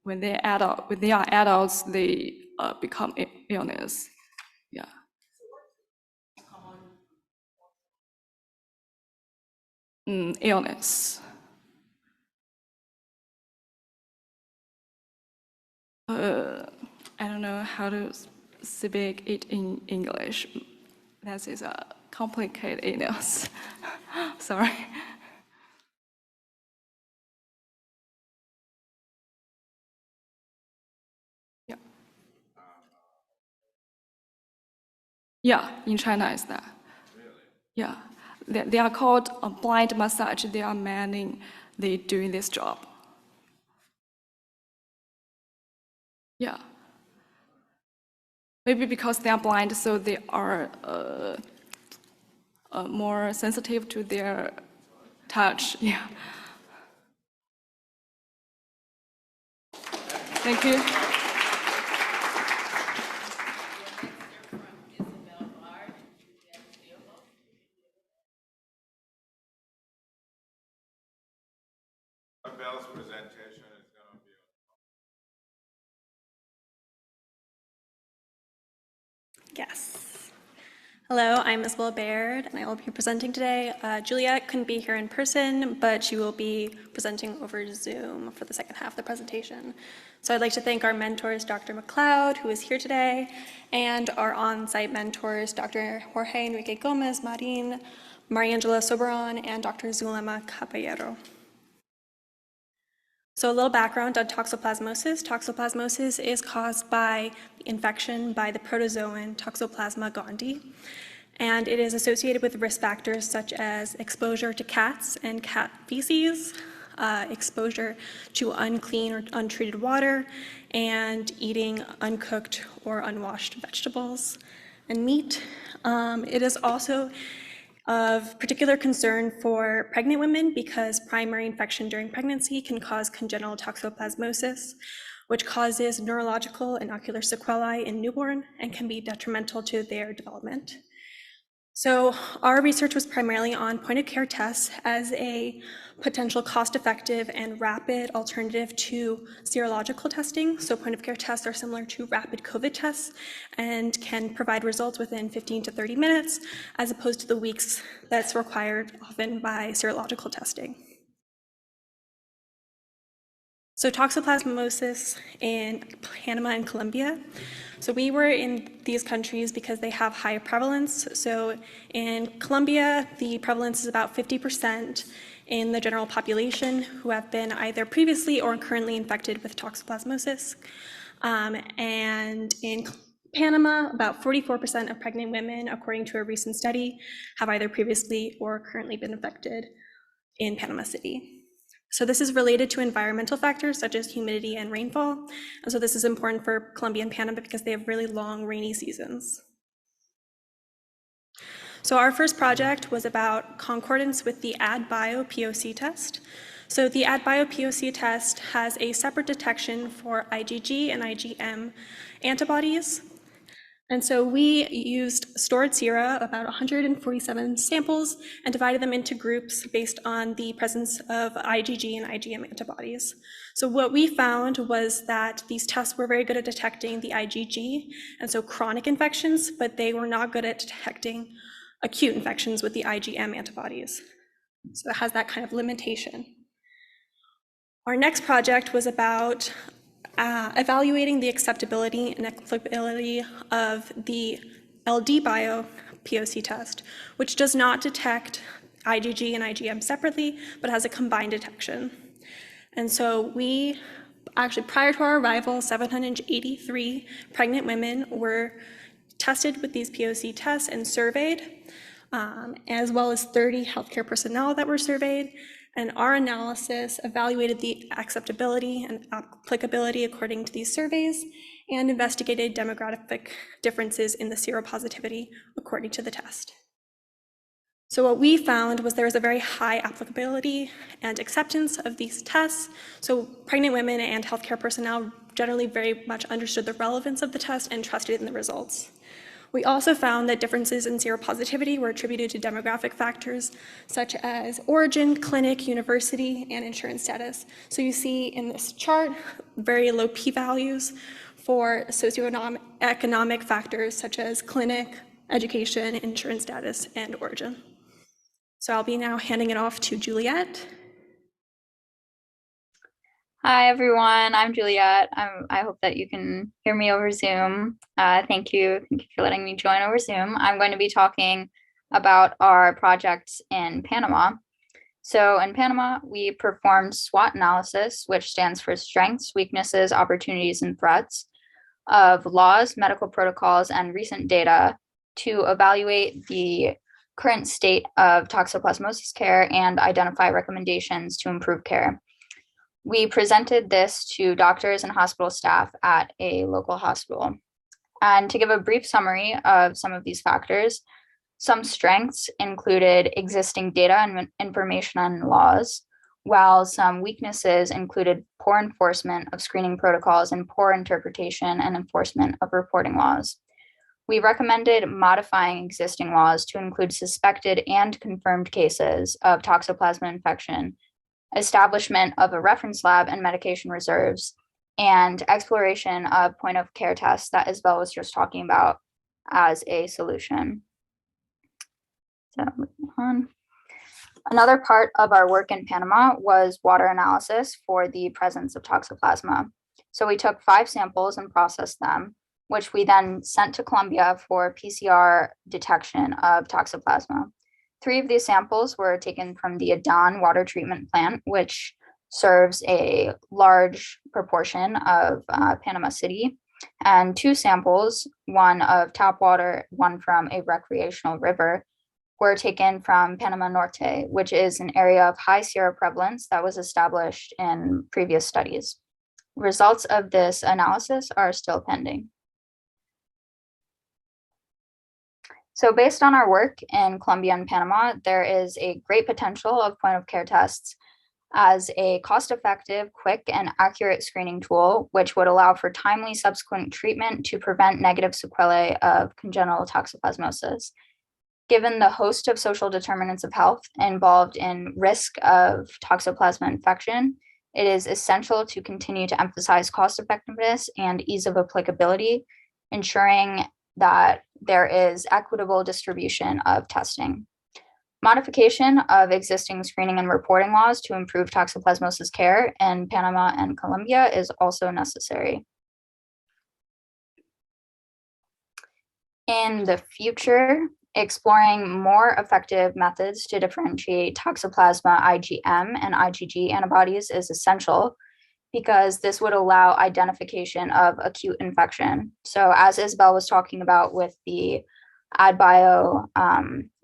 when they are adults, they become illness. Yeah. Illness. I don't know how to speak it in English. That is a complicated illness. Sorry. Yeah. Yeah, in China is that. Really? Yeah. They are called a blind massage. They are they doing this job. Yeah. Maybe because they are blind, so they are more sensitive to their touch. Yeah. Thank you. Isabel's presentation is going to be Yes. Hello, I'm Isabel Baird, and I will be presenting today. Juliet couldn't be here in person, but she will be presenting over Zoom for the second half of the presentation. So I'd like to thank our mentors, Dr. McLeod, who is here today, and our on-site mentors, Dr. Jorge Enrique Gomez Marin, Mariangela Soberon, and Dr. Zulema Caballero. So a little background on toxoplasmosis. Toxoplasmosis is caused by infection by the protozoan Toxoplasma gondii, and it is associated with risk factors such as exposure to cats and cat feces, exposure to unclean or untreated water, and eating uncooked or unwashed vegetables and meat. It is also of particular concern for pregnant women because primary infection during pregnancy can cause congenital toxoplasmosis, which causes neurological and ocular sequelae in newborn and can be detrimental to their development. So our research was primarily on point-of-care tests as a potential cost-effective and rapid alternative to serological testing. So point-of-care tests are similar to rapid COVID tests and can provide results within 15 to 30 minutes, as opposed to the weeks that's required often by serological testing. So toxoplasmosis in Panama and Colombia. So we were in these countries because they have higher prevalence. So in Colombia, the prevalence is about 50% in the general population who have been either previously or currently infected with toxoplasmosis. And in Panama, about 44% of pregnant women, according to a recent study, have either previously or currently been infected in Panama City. So this is related to environmental factors such as humidity and rainfall. And so this is important for Colombia and Panama because they have really long rainy seasons. So our first project was about concordance with the AdBio POC test. So the AdBio POC test has a separate detection for IgG and IgM antibodies. And so we used stored sera, about 147 samples, and divided them into groups based on the presence of IgG and IgM antibodies. So what we found was that these tests were very good at detecting the IgG, and so chronic infections, but they were not good at detecting acute infections with the IgM antibodies. So it has that kind of limitation. Our next project was about evaluating the acceptability and applicability of the LDBio POC test, which does not detect IgG and IgM separately, but has a combined detection. And so we actually, prior to our arrival, 783 pregnant women were tested with these POC tests and surveyed, as well as 30 healthcare personnel that were surveyed. And our analysis evaluated the acceptability and applicability according to these surveys and investigated demographic differences in the seropositivity according to the test. So what we found was there was a very high applicability and acceptance of these tests. So pregnant women and healthcare personnel generally very much understood the relevance of the test and trusted in the results. We also found that differences in seropositivity were attributed to demographic factors such as origin, clinic, university, and insurance status. So you see in this chart very low p-values for socioeconomic factors such as clinic, education, insurance status, and origin. So I'll be now handing it off to Juliet. Hi, everyone. I'm Juliet. I hope that you can hear me over Zoom. Thank you. Thank you for letting me join over Zoom. I'm going to be talking about our projects in Panama. So in Panama, we performed SWOT analysis, which stands for strengths, weaknesses, opportunities, and threats of laws, medical protocols, and recent data to evaluate the current state of toxoplasmosis care and identify recommendations to improve care. We presented this to doctors and hospital staff at a local hospital. And to give a brief summary of some of these factors, some strengths included existing data and information on laws, while some weaknesses included poor enforcement of screening protocols and poor interpretation and enforcement of reporting laws. We recommended modifying existing laws to include suspected and confirmed cases of toxoplasma infection, establishment of a reference lab and medication reserves, and exploration of point-of-care tests that Isabel was just talking about as a solution. So moving on. Another part of our work in Panama was water analysis for the presence of toxoplasma. So we took 5 samples and processed them, which we then sent to Colombia for PCR detection of toxoplasma. 3 of these samples were taken from the Adan water treatment plant, which serves a large proportion of Panama City, and 2 samples, one of tap water, one from a recreational river, were taken from Panama Norte, which is an area of high seroprevalence that was established in previous studies. Results of this analysis are still pending. So based on our work in Colombia and Panama, there is a great potential of point-of-care tests as a cost-effective, quick, and accurate screening tool, which would allow for timely subsequent treatment to prevent negative sequelae of congenital toxoplasmosis. Given the host of social determinants of health involved in risk of toxoplasma infection, it is essential to continue to emphasize cost effectiveness and ease of applicability, ensuring that there is equitable distribution of testing. Modification of existing screening and reporting laws to improve toxoplasmosis care in Panama and Colombia is also necessary. In the future, exploring more effective methods to differentiate Toxoplasma IgM and IgG antibodies is essential because this would allow identification of acute infection. So as Isabel was talking about with the AdBio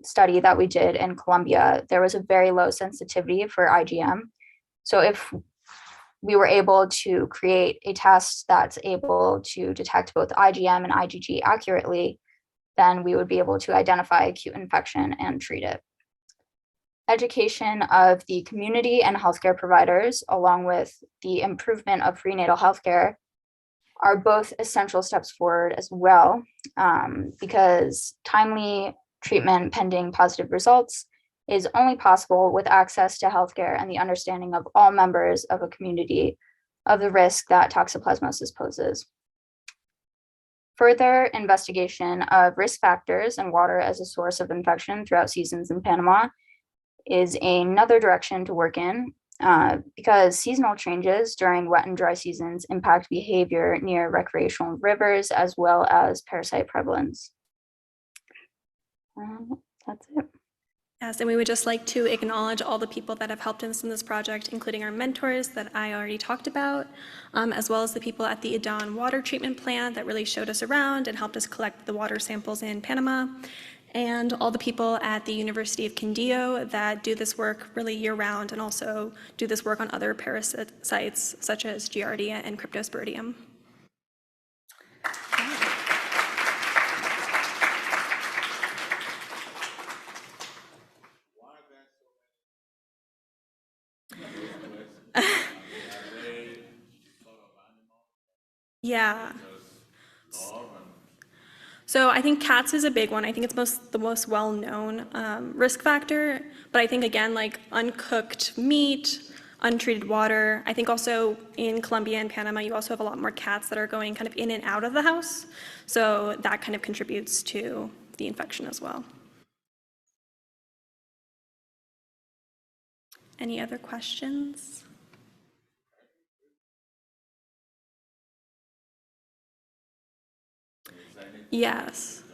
study that we did in Colombia, there was a very low sensitivity for IgM. So if we were able to create a test that's able to detect both IgM and IgG accurately, then we would be able to identify acute infection and treat it. Education of the community and healthcare providers, along with the improvement of prenatal healthcare, are both essential steps forward as well, because timely treatment pending positive results is only possible with access to healthcare and the understanding of all members of a community of the risk that toxoplasmosis poses. Further investigation of risk factors and water as a source of infection throughout seasons in Panama is another direction to work in, because seasonal changes during wet and dry seasons impact behavior near recreational rivers as well as parasite prevalence. That's it. Yes, and we would just like to acknowledge all the people that have helped us in this project, including our mentors that I already talked about, as well as the people at the Adan water treatment plant that really showed us around and helped us collect the water samples in Panama, and all the people at the University of Quindío that do this work really year-round and also do this work on other parasites such as Giardia and Cryptosporidium. Yeah. So I think cats is a big one. I think it's the most well-known risk factor. But I think, again, like uncooked meat, untreated water. I think also in Colombia and Panama, you also have a lot more cats that are going kind of in and out of the house. So that kind of contributes to the infection as well. Any other questions? Yes.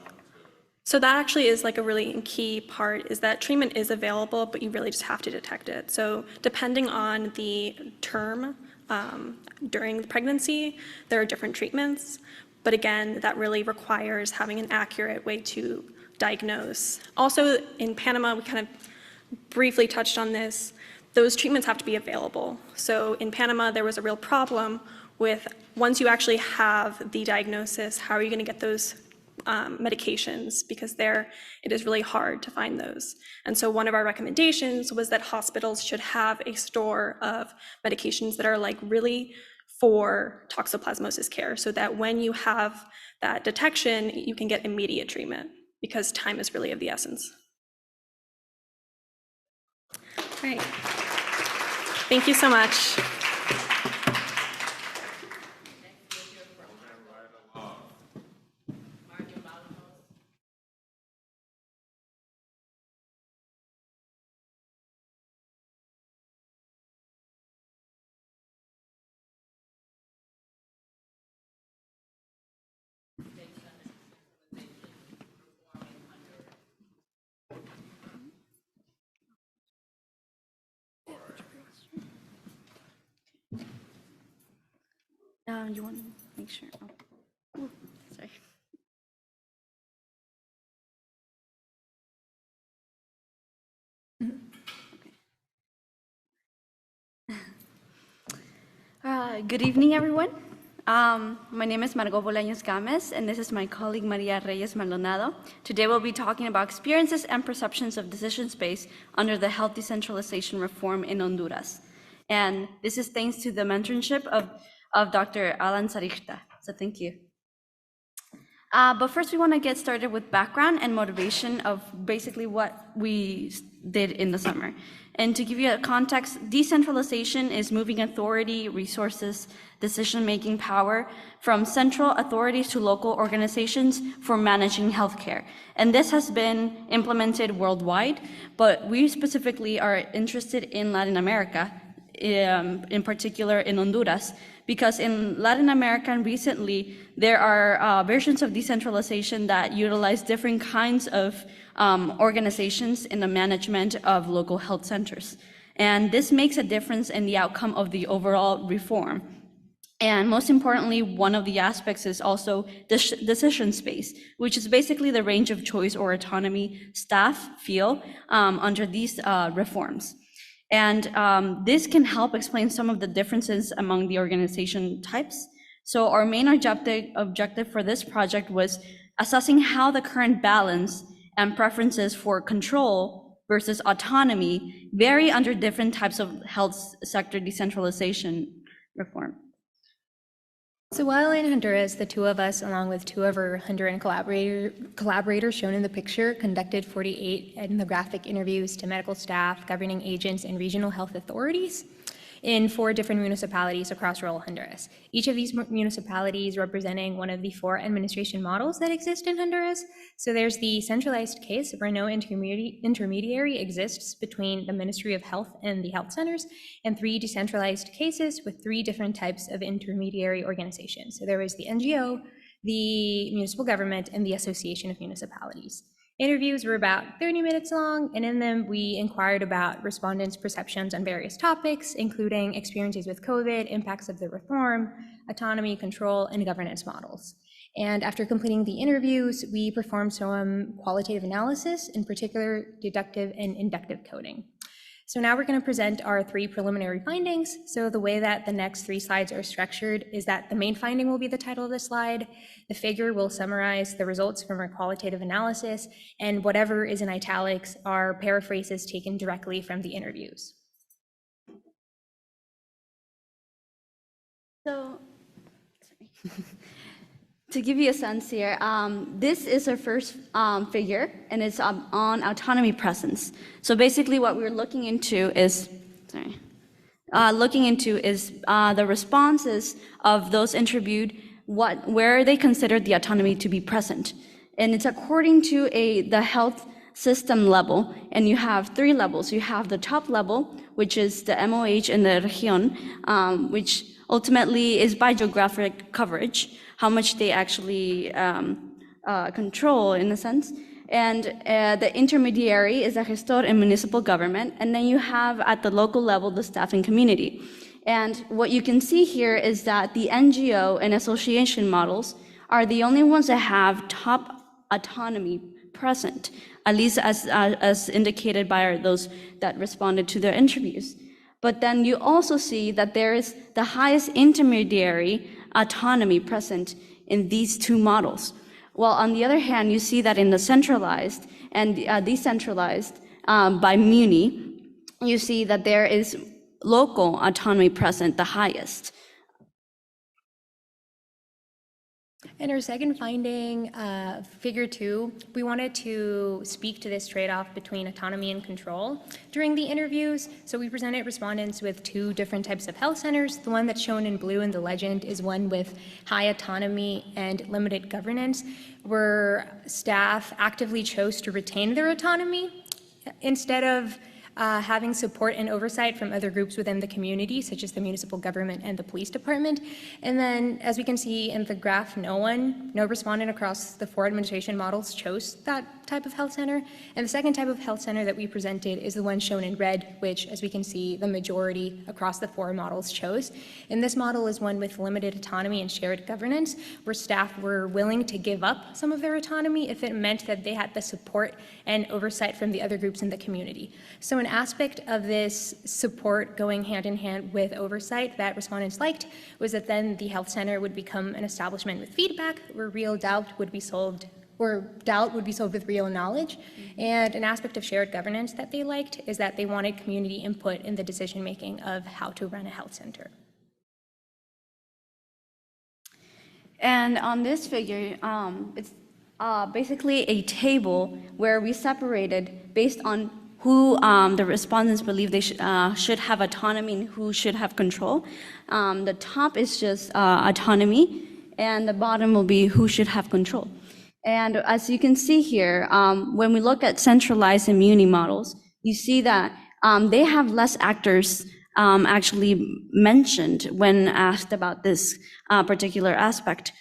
So that actually is like a really key part, is that treatment is available, but you really just have to detect it. So depending on the term during the pregnancy, there are different treatments. But again, that really requires having an accurate way to diagnose. Also in Panama, we kind of briefly touched on this, those treatments have to be available. So in Panama, there was a real problem with once you actually have the diagnosis, how are you going to get those medications? Because there, it is really hard to find those. And so one of our recommendations was that hospitals should have a store of medications that are like really for toxoplasmosis care, so that when you have that detection, you can get immediate treatment, because time is really of the essence. Great. Thank you so much. You want to make sure? Oh. Ooh, sorry. Good evening, everyone. My name is Margot Bolaños Gomez, and this is my colleague Maria Reyes Maldonado. Today we'll be talking about experiences and perceptions of decision space under the health decentralization reform in Honduras. And this is thanks to the mentorship of Dr. Alan Sarixta. So thank you. But first, we want to get started with background and motivation of basically what we did in the summer. And to give you a context, decentralization is moving authority, resources, decision-making power from central authorities to local organizations for managing healthcare. And this has been implemented worldwide, but we specifically are interested in Latin America, in particular in Honduras, because in Latin America recently, there are versions of decentralization that utilize different kinds of organizations in the management of local health centers. And this makes a difference in the outcome of the overall reform. And most importantly, one of the aspects is also decision space, which is basically the range of choice or autonomy staff feel under these reforms. And this can help explain some of the differences among the organization types. So our main objective for this project was assessing how the current balance and preferences for control versus autonomy vary under different types of health sector decentralization reform. So while in Honduras, the two of us, along with two of our Honduran collaborators shown in the picture, conducted 48 ethnographic interviews to medical staff, governing agents, and regional health authorities in 4 different municipalities across rural Honduras. Each of these municipalities representing one of the 4 administration models that exist in Honduras. So there's the centralized case where no intermediary exists between the Ministry of Health and the health centers, and 3 decentralized cases with 3 different types of intermediary organizations. So there is the NGO, the municipal government, and the Association of Municipalities. Interviews were about 30 minutes long, and in them we inquired about respondents' perceptions on various topics, including experiences with COVID, impacts of the reform, autonomy, control, and governance models. And after completing the interviews, we performed some qualitative analysis, in particular deductive and inductive coding. So now we're going to present our 3 preliminary findings. So the way that the next 3 slides are structured is that the main finding will be the title of the slide, the figure will summarize the results from our qualitative analysis, and whatever is in italics are paraphrases taken directly from the interviews. So, to give you a sense here, this is our first figure, and it's on autonomy presence. So basically what we're looking into is, the responses of those interviewed, where they considered the autonomy to be present. And it's according to the health system level, and you have 3 levels. You have the top level, which is the MOH and the región, which ultimately is by geographic coverage, how much they actually control in a sense. And the intermediary is a gestor in municipal government. And then you have at the local level, the staff and community. And what you can see here is that the NGO and association models are the only ones that have top autonomy present, at least as indicated by those that responded to their interviews. But then you also see that there is the highest intermediary autonomy present in these 2 models. While on the other hand, you see that in the centralized and decentralized by Muni, you see that there is local autonomy present, the highest. In our second finding, figure 2, we wanted to speak to this trade-off between autonomy and control during the interviews. So we presented respondents with 2 different types of health centers. The one that's shown in blue in the legend is one with high autonomy and limited governance, where staff actively chose to retain their autonomy instead of having support and oversight from other groups within the community, such as the municipal government and the police department. And then, as we can see in the graph, no respondent across the 4 administration models chose that type of health center. And the second type of health center that we presented is the one shown in red, which, as we can see, the majority across the 4 models chose. And this model is one with limited autonomy and shared governance, where staff were willing to give up some of their autonomy if it meant that they had the support and oversight from the other groups in the community. So an aspect of this support going hand in hand with oversight that respondents liked was that then the health center would become an establishment with feedback, where real doubt would be solved, or doubt would be solved with real knowledge. And an aspect of shared governance that they liked is that they wanted community input in the decision-making of how to run a health center. And on this figure, it's basically a table where we separated based on who the respondents believe they should have autonomy and who should have control. The top is just autonomy, and the bottom will be who should have control. And as you can see here, when we look at centralized immunity models, you see that they have less actors actually mentioned when asked about this particular aspect.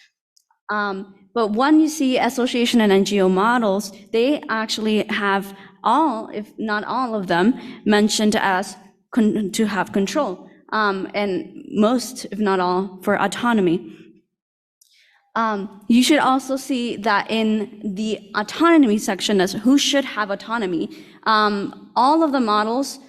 But when you see association and NGO models, they actually have all, if not all of them, mentioned as to have control, and most, if not all, for autonomy. You should also see that in the autonomy section as who should have autonomy, all of the models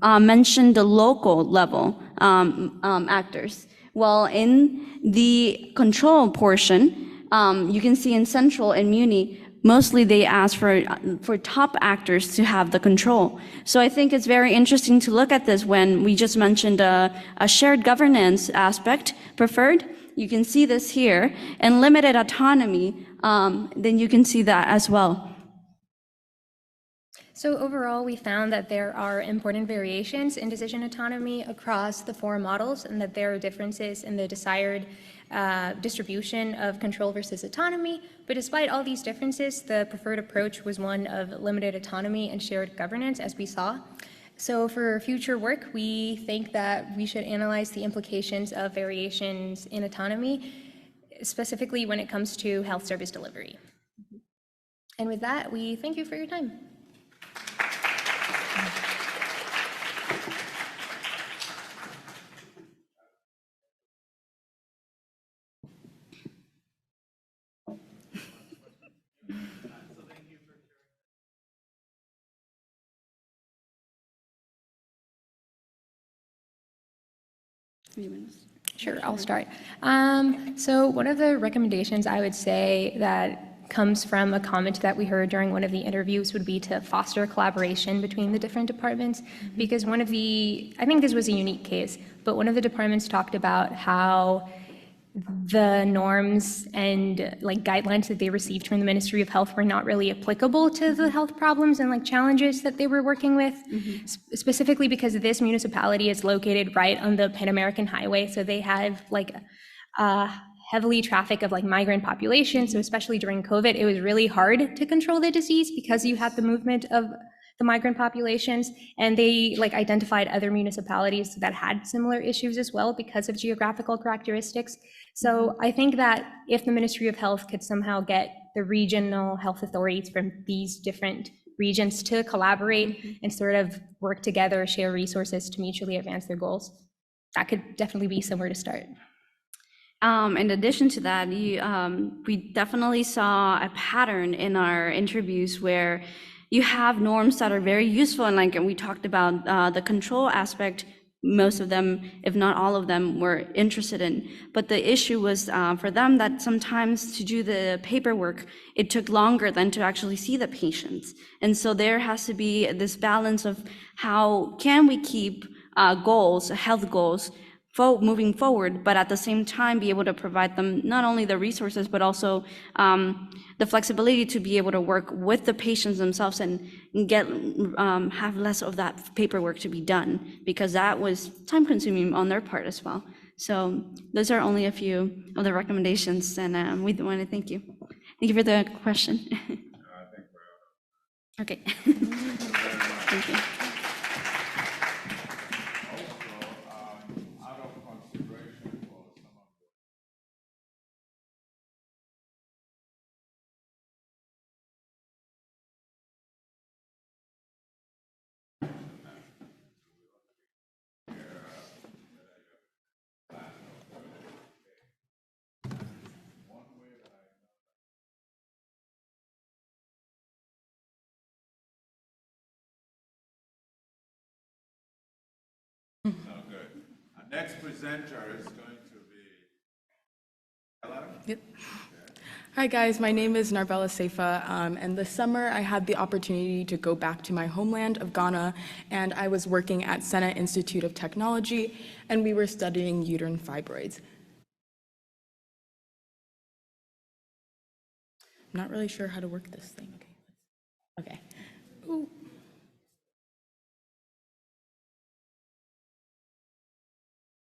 mention the local level actors. While in the control portion, you can see in central and muni, mostly they ask for top actors to have the control. So I think it's very interesting to look at this when we just mentioned a shared governance aspect preferred. You can see this here, and limited autonomy, then you can see that as well. So overall, we found that there are important variations in decision autonomy across the 4 models, and that there are differences in the desired distribution of control versus autonomy. But despite all these differences, the preferred approach was one of limited autonomy and shared governance, as we saw. So for future work, we think that we should analyze the implications of variations in autonomy, specifically when it comes to health service delivery. And with that, we thank you for your time. Sure, I'll start. So one of the recommendations I would say that comes from a comment that we heard during one of the interviews would be to foster collaboration between the different departments, because I think this was a unique case, but one of the departments talked about how the norms and like guidelines that they received from the Ministry of Health were not really applicable to the health problems and like challenges that they were working with, specifically because this municipality is located right on the Pan American Highway. So they have like heavily traffic of like migrant population. So especially during COVID, it was really hard to control the disease because you had the movement of the migrant populations, and they like identified other municipalities that had similar issues as well because of geographical characteristics. So I think that if the Ministry of Health could somehow get the regional health authorities from these different regions to collaborate and sort of work together, share resources to mutually advance their goals, that could definitely be somewhere to start. In addition to that, we definitely saw a pattern in our interviews where you have norms that are very useful, and like we talked about the control aspect, most of them, if not all of them, were interested in. But the issue was for them that sometimes to do the paperwork, it took longer than to actually see the patients. And so there has to be this balance of how can we keep goals, health goals, moving forward, but at the same time be able to provide them not only the resources, but also the flexibility to be able to work with the patients themselves and get have less of that paperwork to be done, because that was time consuming on their part as well. So those are only a few of the recommendations, and we want to thank you. Thank you for the question. Okay. Thank you. So good. Our next presenter is going to be Ella. Yep. Hi guys, my name is Narbella Seifa, and this summer I had the opportunity to go back to my homeland of Ghana, and I was working at Sena Institute of Technology, and we were studying uterine fibroids. I'm not really sure how to work this thing. Okay. Ooh.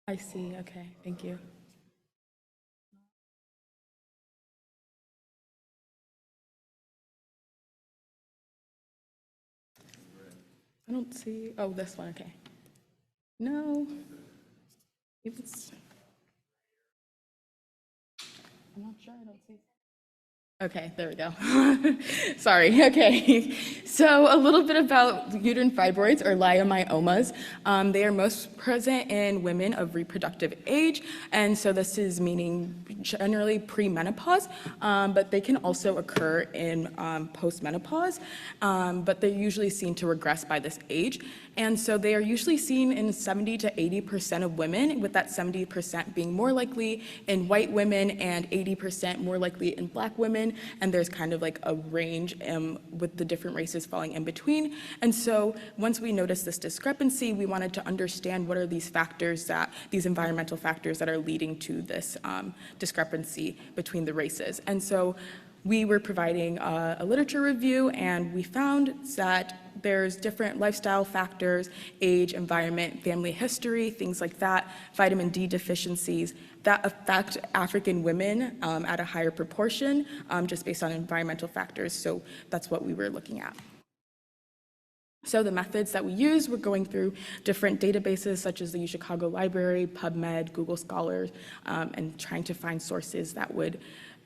I see. Okay. Thank you. I don't see. Oh, this one. Okay. No. It's. I'm not sure. I don't see. Okay, there we go. Sorry, okay. So a little bit about uterine fibroids or leiomyomas. They are most present in women of reproductive age, and so this is meaning generally premenopause, but they can also occur in postmenopause, but they're usually seen to regress by this age. And so they are usually seen in 70 to 80% of women, with that 70% being more likely in white women and 80% more likely in black women. And there's kind of like a range with the different races falling in between. And so once we noticed this discrepancy, we wanted to understand what are these factors these environmental factors that are leading to this discrepancy between the races. And so we were providing a literature review, and we found that there's different lifestyle factors, age, environment, family history, things like that, vitamin D deficiencies that affect African women at a higher proportion just based on environmental factors. So that's what we were looking at. So the methods that we use, we're going through different databases such as the UChicago Library, PubMed, Google Scholars, and trying to find sources that would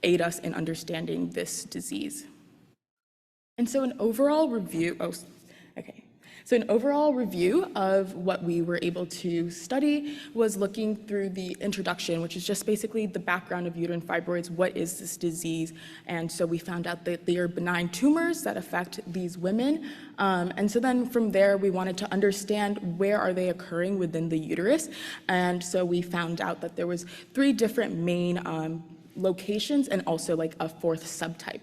aid us in understanding this disease. And so an overall review, So an overall review of what we were able to study was looking through the introduction, which is just basically the background of uterine fibroids. What is this disease? And so we found out that they are benign tumors that affect these women. And so then from there, we wanted to understand where are they occurring within the uterus. And so we found out that there was 3 different main locations and also like a 4th subtype.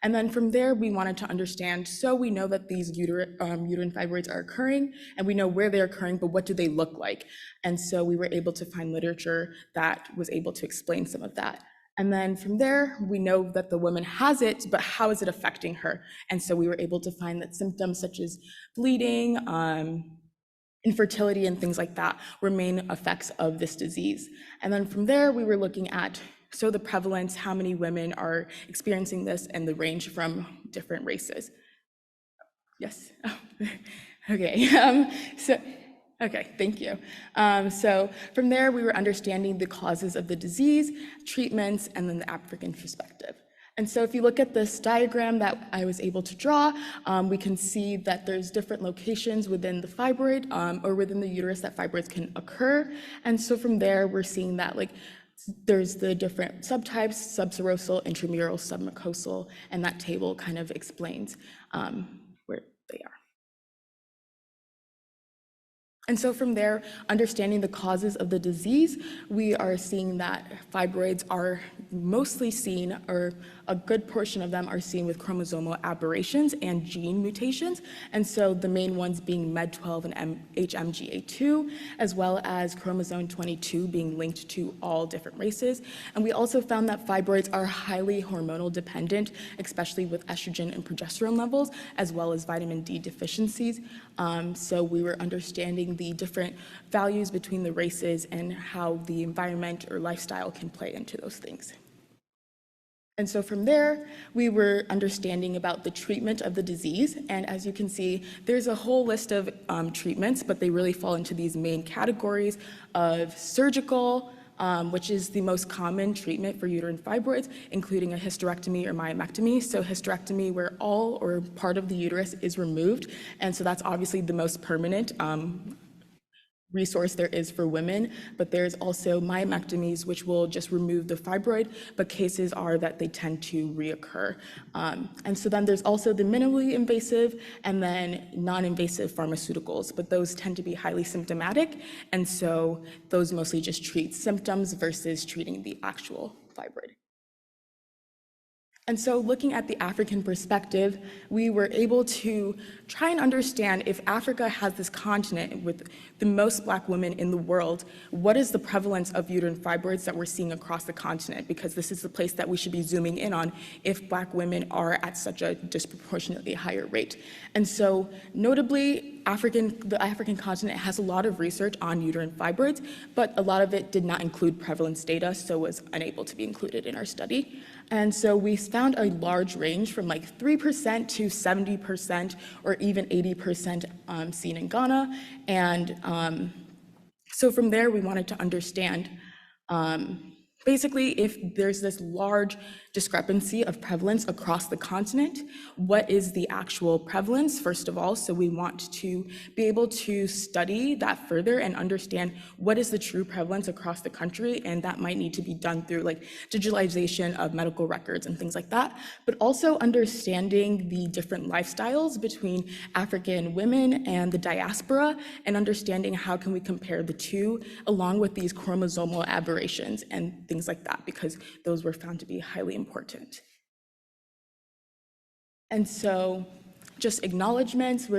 And then from there, we wanted to understand, so we know that these uterine fibroids are occurring, and we know where they're occurring, but what do they look like? And so we were able to find literature that was able to explain some of that. And then from there, we know that the woman has it, but how is it affecting her? And so we were able to find that symptoms such as bleeding, infertility, and things like that were main effects of this disease. And then from there, we were looking at so the prevalence, how many women are experiencing this, and the range from different races. Yes, okay, okay, thank you. So from there, we were understanding the causes of the disease, treatments, and then the African perspective. And so if you look at this diagram that I was able to draw, we can see that there's different locations within the fibroid or within the uterus that fibroids can occur. And so from there, we're seeing that there's the different subtypes, subserosal, intramural, submucosal, and that table kind of explains where they are. And so from there, understanding the causes of the disease, we are seeing that fibroids are mostly seen, or a good portion of them are seen with chromosomal aberrations and gene mutations. And so the main ones being MED12 and HMGA2, as well as chromosome 22 being linked to all different races. And we also found that fibroids are highly hormonal dependent, especially with estrogen and progesterone levels, as well as vitamin D deficiencies. So we were understanding the different values between the races and how the environment or lifestyle can play into those things. And so from there, we were understanding about the treatment of the disease. And as you can see, there's a whole list of treatments, but they really fall into these main categories of surgical, which is the most common treatment for uterine fibroids, including a hysterectomy or myomectomy. So hysterectomy, where all or part of the uterus is removed. And so that's obviously the most permanent resource there is for women, but there's also myomectomies, which will just remove the fibroid, but cases are that they tend to reoccur. And so then there's also the minimally invasive and then non-invasive pharmaceuticals, but those tend to be highly symptomatic, and so those mostly just treat symptoms versus treating the actual fibroid. And so looking at the African perspective, we were able to try and understand if Africa has this continent with the most Black women in the world, what is the prevalence of uterine fibroids that we're seeing across the continent? Because this is the place that we should be zooming in on if Black women are at such a disproportionately higher rate. And so notably, the African continent has a lot of research on uterine fibroids, but a lot of it did not include prevalence data, so was unable to be included in our study. And so we found a large range from like 3% to 70% or even 80% seen in Ghana. And so from there, we wanted to understand basically if there's this large discrepancy of prevalence across the continent, what is the actual prevalence, first of all? So we want to be able to study that further and understand what is the true prevalence across the country, and that might need to be done through like digitalization of medical records and things like that, but also understanding the different lifestyles between African women and the diaspora, and understanding how can we compare the two along with these chromosomal aberrations and things like that, because those were found to be highly important. And so just acknowledgements,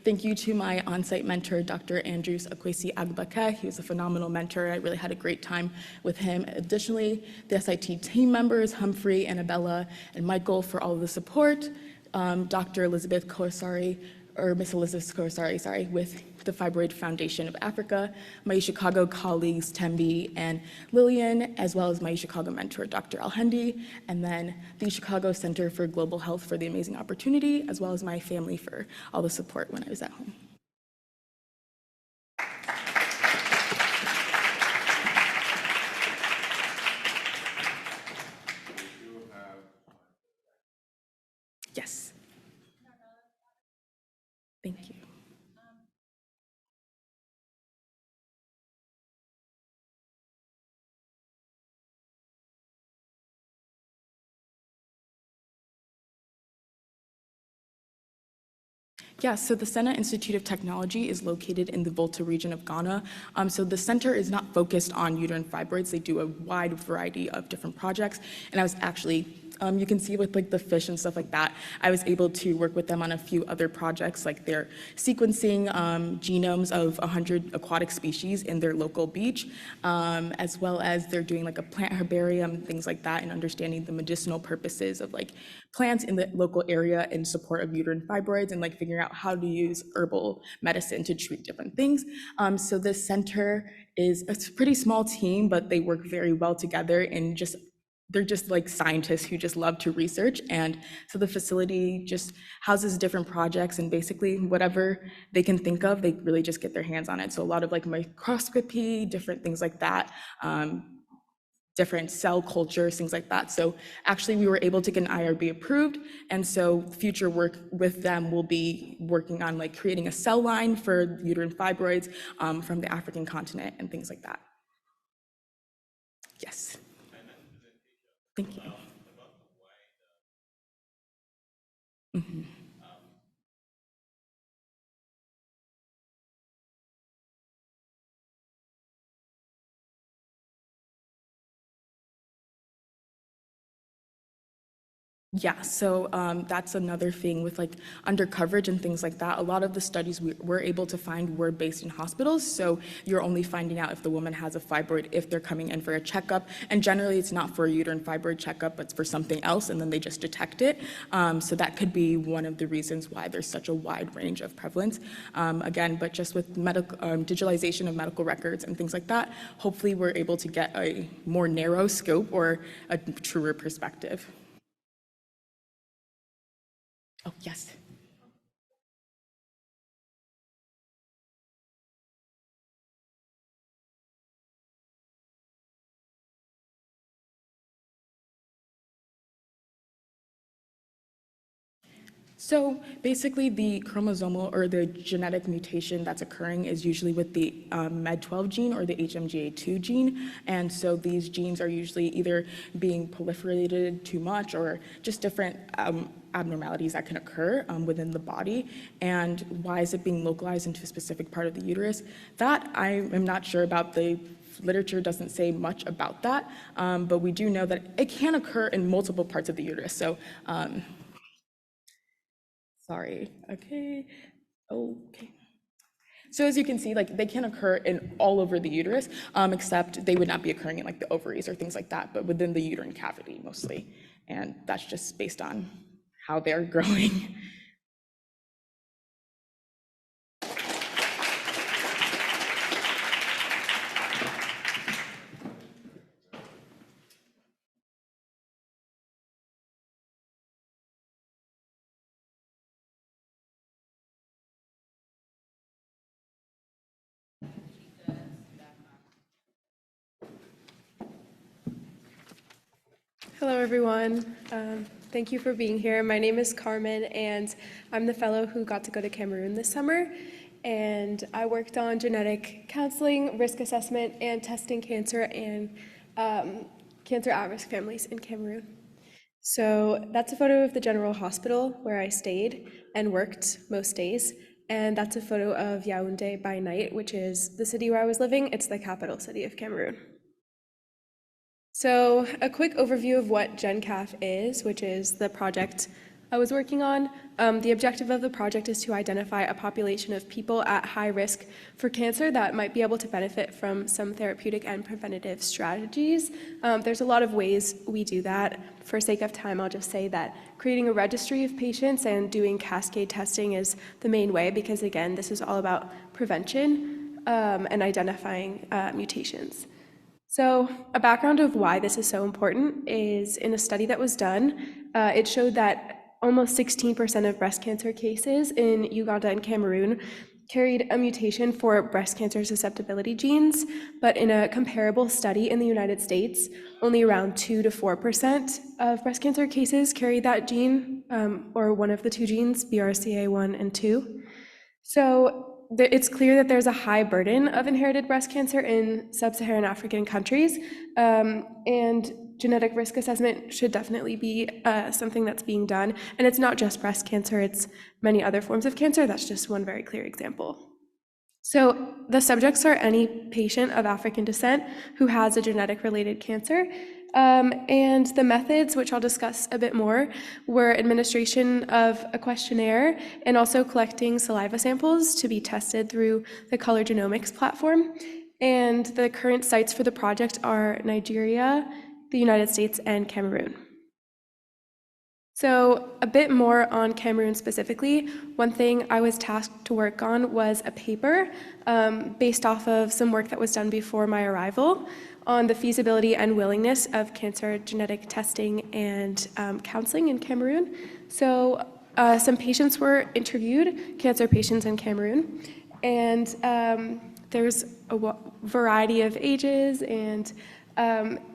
thank you to my on-site mentor, Dr. Andrews Akwesi Agbake. He was a phenomenal mentor. I really had a great time with him. Additionally, the SIT team members, Humphrey, Annabella, and Michael for all of the support. Dr. Elizabeth Kosari, or Miss Elizabeth Kosari, sorry, with the Fibroid Foundation of Africa, my Chicago colleagues, Tembi and Lillian, as well as my Chicago mentor, Dr. Alhendi, and then the Chicago Center for Global Health for the amazing opportunity, as well as my family for all the support when I was at home. Yes. Thank you. Yeah, so the Sena Institute of Technology is located in the Volta region of Ghana. So the center is not focused on uterine fibroids. They do a wide variety of different projects. And I was actually, you can see with like the fish and stuff like that, I was able to work with them on a few other projects, like they're sequencing genomes of 100 aquatic species in their local beach, as well as they're doing like a plant herbarium, things like that, and understanding the medicinal purposes of like plants in the local area in support of uterine fibroids, and like figuring out how to use herbal medicine to treat different things. So this center is a pretty small team, but they work very well together, and they're just like scientists who just love to research. And so the facility just houses different projects, and basically whatever they can think of, they really just get their hands on it. So a lot of like microscopy, different things like that, different cell cultures, things like that. So actually we were able to get an IRB approved. And so future work with them will be working on like creating a cell line for uterine fibroids from the African continent and things like that. Yes. Thank you. Mm-hmm. Yeah, so that's another thing with like undercoverage and things like that. A lot of the studies we were able to find were based in hospitals, so you're only finding out if the woman has a fibroid if they're coming in for a checkup, and generally it's not for a uterine fibroid checkup, but it's for something else, and then they just detect it. So that could be one of the reasons why there's such a wide range of prevalence. Again, but just with medical digitalization of medical records and things like that, hopefully we're able to get a more narrow scope or a truer perspective. Oh, yes. So basically the chromosomal or the genetic mutation that's occurring is usually with the MED12 gene or the HMGA2 gene. And so these genes are usually either being proliferated too much or just different abnormalities that can occur within the body. And why is it being localized into a specific part of the uterus? That I am not sure about the literature doesn't say much about that, but we do know that it can occur in multiple parts of the uterus. So, sorry, okay. So as you can see, like they can occur in all over the uterus, except they would not be occurring in like the ovaries or things like that, but within the uterine cavity mostly. And that's just based on how they're growing. Hello, everyone. Thank you for being here. My name is Carmen, and I'm the fellow who got to go to Cameroon this summer. And I worked on genetic counseling, risk assessment, and testing cancer and cancer at-risk families in Cameroon. So that's a photo of the General Hospital where I stayed and worked most days. And that's a photo of Yaoundé by night, which is the city where I was living. It's the capital city of Cameroon. So a quick overview of what GenCaf is, which is the project I was working on. The objective of the project is to identify a population of people at high risk for cancer that might be able to benefit from some therapeutic and preventative strategies. There's a lot of ways we do that. For sake of time, I'll just say that creating a registry of patients and doing cascade testing is the main way, because again, this is all about prevention and identifying mutations. So a background of why this is so important is in a study that was done, it showed that almost 16% of breast cancer cases in Uganda and Cameroon carried a mutation for breast cancer susceptibility genes, but in a comparable study in the United States, only around 2 to 4% of breast cancer cases carried that gene, or one of the two genes, BRCA1 and 2. So it's clear that there's a high burden of inherited breast cancer in sub-Saharan African countries, and genetic risk assessment should definitely be something that's being done. And it's not just breast cancer, it's many other forms of cancer. That's just one very clear example. So the subjects are any patient of African descent who has a genetic related cancer. And the methods, which I'll discuss a bit more, were administration of a questionnaire and also collecting saliva samples to be tested through the Color Genomics platform. And the current sites for the project are Nigeria, the United States, and Cameroon. So a bit more on Cameroon specifically. One thing I was tasked to work on was a paper based off of some work that was done before my arrival on the feasibility and willingness of cancer genetic testing and counseling in Cameroon. So some patients were interviewed, cancer patients in Cameroon, and there's a variety of ages, and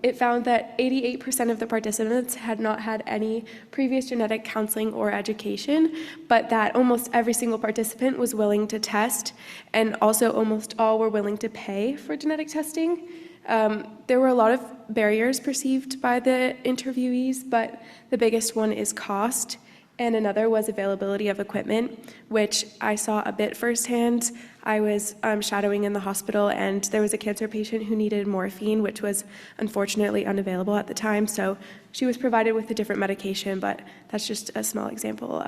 it found that 88% of the participants had not had any previous genetic counseling or education, but that almost every single participant was willing to test, and also almost all were willing to pay for genetic testing. There were a lot of barriers perceived by the interviewees, but the biggest one is cost, and another was availability of equipment, which I saw a bit firsthand. I was shadowing in the hospital, and there was a cancer patient who needed morphine, which was unfortunately unavailable at the time, so she was provided with a different medication, but that's just a small example,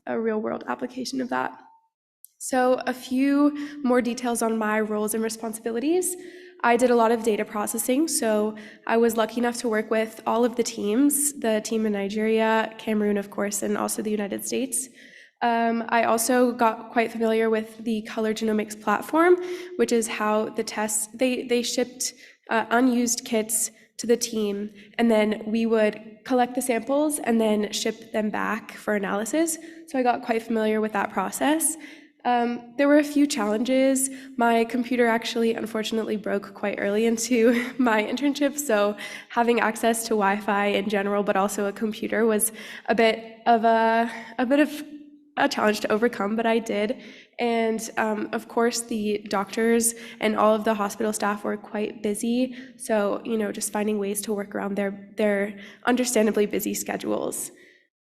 a real-world application of that. So a few more details on my roles and responsibilities. I did a lot of data processing, so I was lucky enough to work with all of the teams, the team in Nigeria, Cameroon, of course, and also the United States. I also got quite familiar with the Color Genomics platform, which is how the tests, they shipped unused kits to the team, and then we would collect the samples and then ship them back for analysis. So I got quite familiar with that process. There were a few challenges. My computer actually, unfortunately, broke quite early into my internship, so having access to Wi-Fi in general, but also a computer, was a bit of a challenge to overcome, but I did. And of course, the doctors and all of the hospital staff were quite busy, so just finding ways to work around their understandably busy schedules.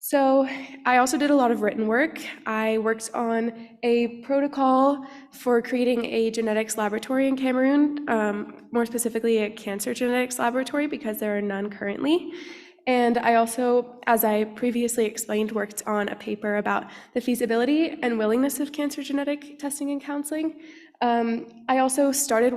So I also did a lot of written work. I worked on a protocol for creating a genetics laboratory in Cameroon, more specifically a cancer genetics laboratory, because there are none currently. And I also, as I previously explained, worked on a paper about the feasibility and willingness of cancer genetic testing and counseling. I also started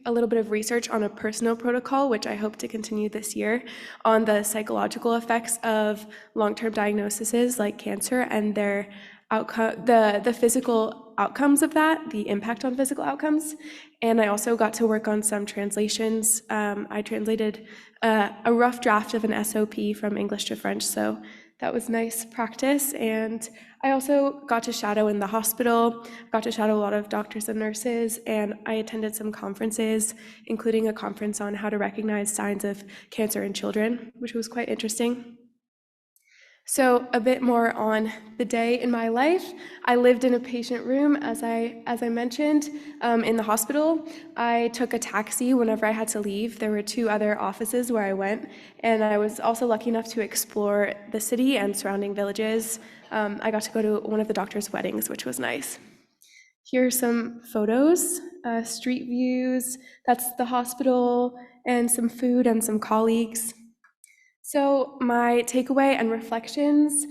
a little bit of research on a personal protocol, which I hope to continue this year, on the psychological effects of long-term diagnoses like cancer and their outcome, the physical outcomes of that, the impact on physical outcomes. And I also got to work on some translations. I translated a rough draft of an SOP from English to French, so that was nice practice. And I also got to shadow in the hospital, got to shadow a lot of doctors and nurses, and I attended some conferences, including a conference on how to recognize signs of cancer in children, which was quite interesting. So a bit more on the day in my life. I lived in a patient room, as I mentioned, in the hospital. I took a taxi whenever I had to leave. There were 2 other offices where I went, and I was also lucky enough to explore the city and surrounding villages. I got to go to one of the doctor's weddings, which was nice. Here are some photos, street views. That's the hospital, and some food and some colleagues. So my takeaway and reflections.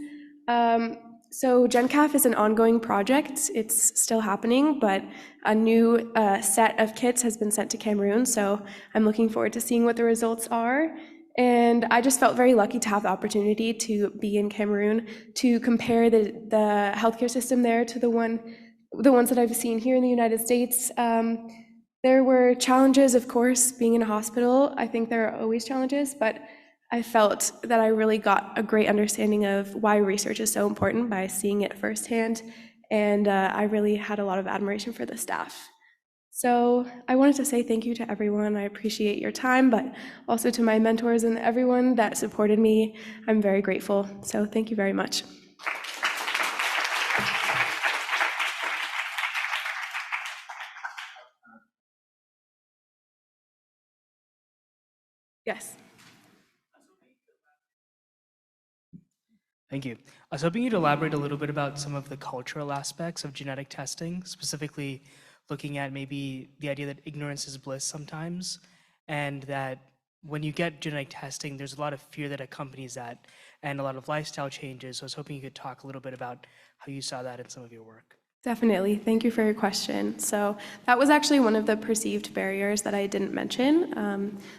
So GenCaf is an ongoing project. It's still happening, but a new set of kits has been sent to Cameroon. So I'm looking forward to seeing what the results are. And I just felt very lucky to have the opportunity to be in Cameroon, to compare the healthcare system there to the ones that I've seen here in the United States. There were challenges, of course, being in a hospital. I think there are always challenges, but I felt that I really got a great understanding of why research is so important by seeing it firsthand, and I really had a lot of admiration for the staff. So I wanted to say thank you to everyone. I appreciate your time, but also to my mentors and everyone that supported me. I'm very grateful, so thank you very much. Yes. Thank you. I was hoping you'd elaborate a little bit about some of the cultural aspects of genetic testing, specifically looking at maybe the idea that ignorance is bliss sometimes, and that when you get genetic testing, there's a lot of fear that accompanies that and a lot of lifestyle changes. So I was hoping you could talk a little bit about how you saw that in some of your work. Definitely. Thank you for your question. So that was actually one of the perceived barriers that I didn't mention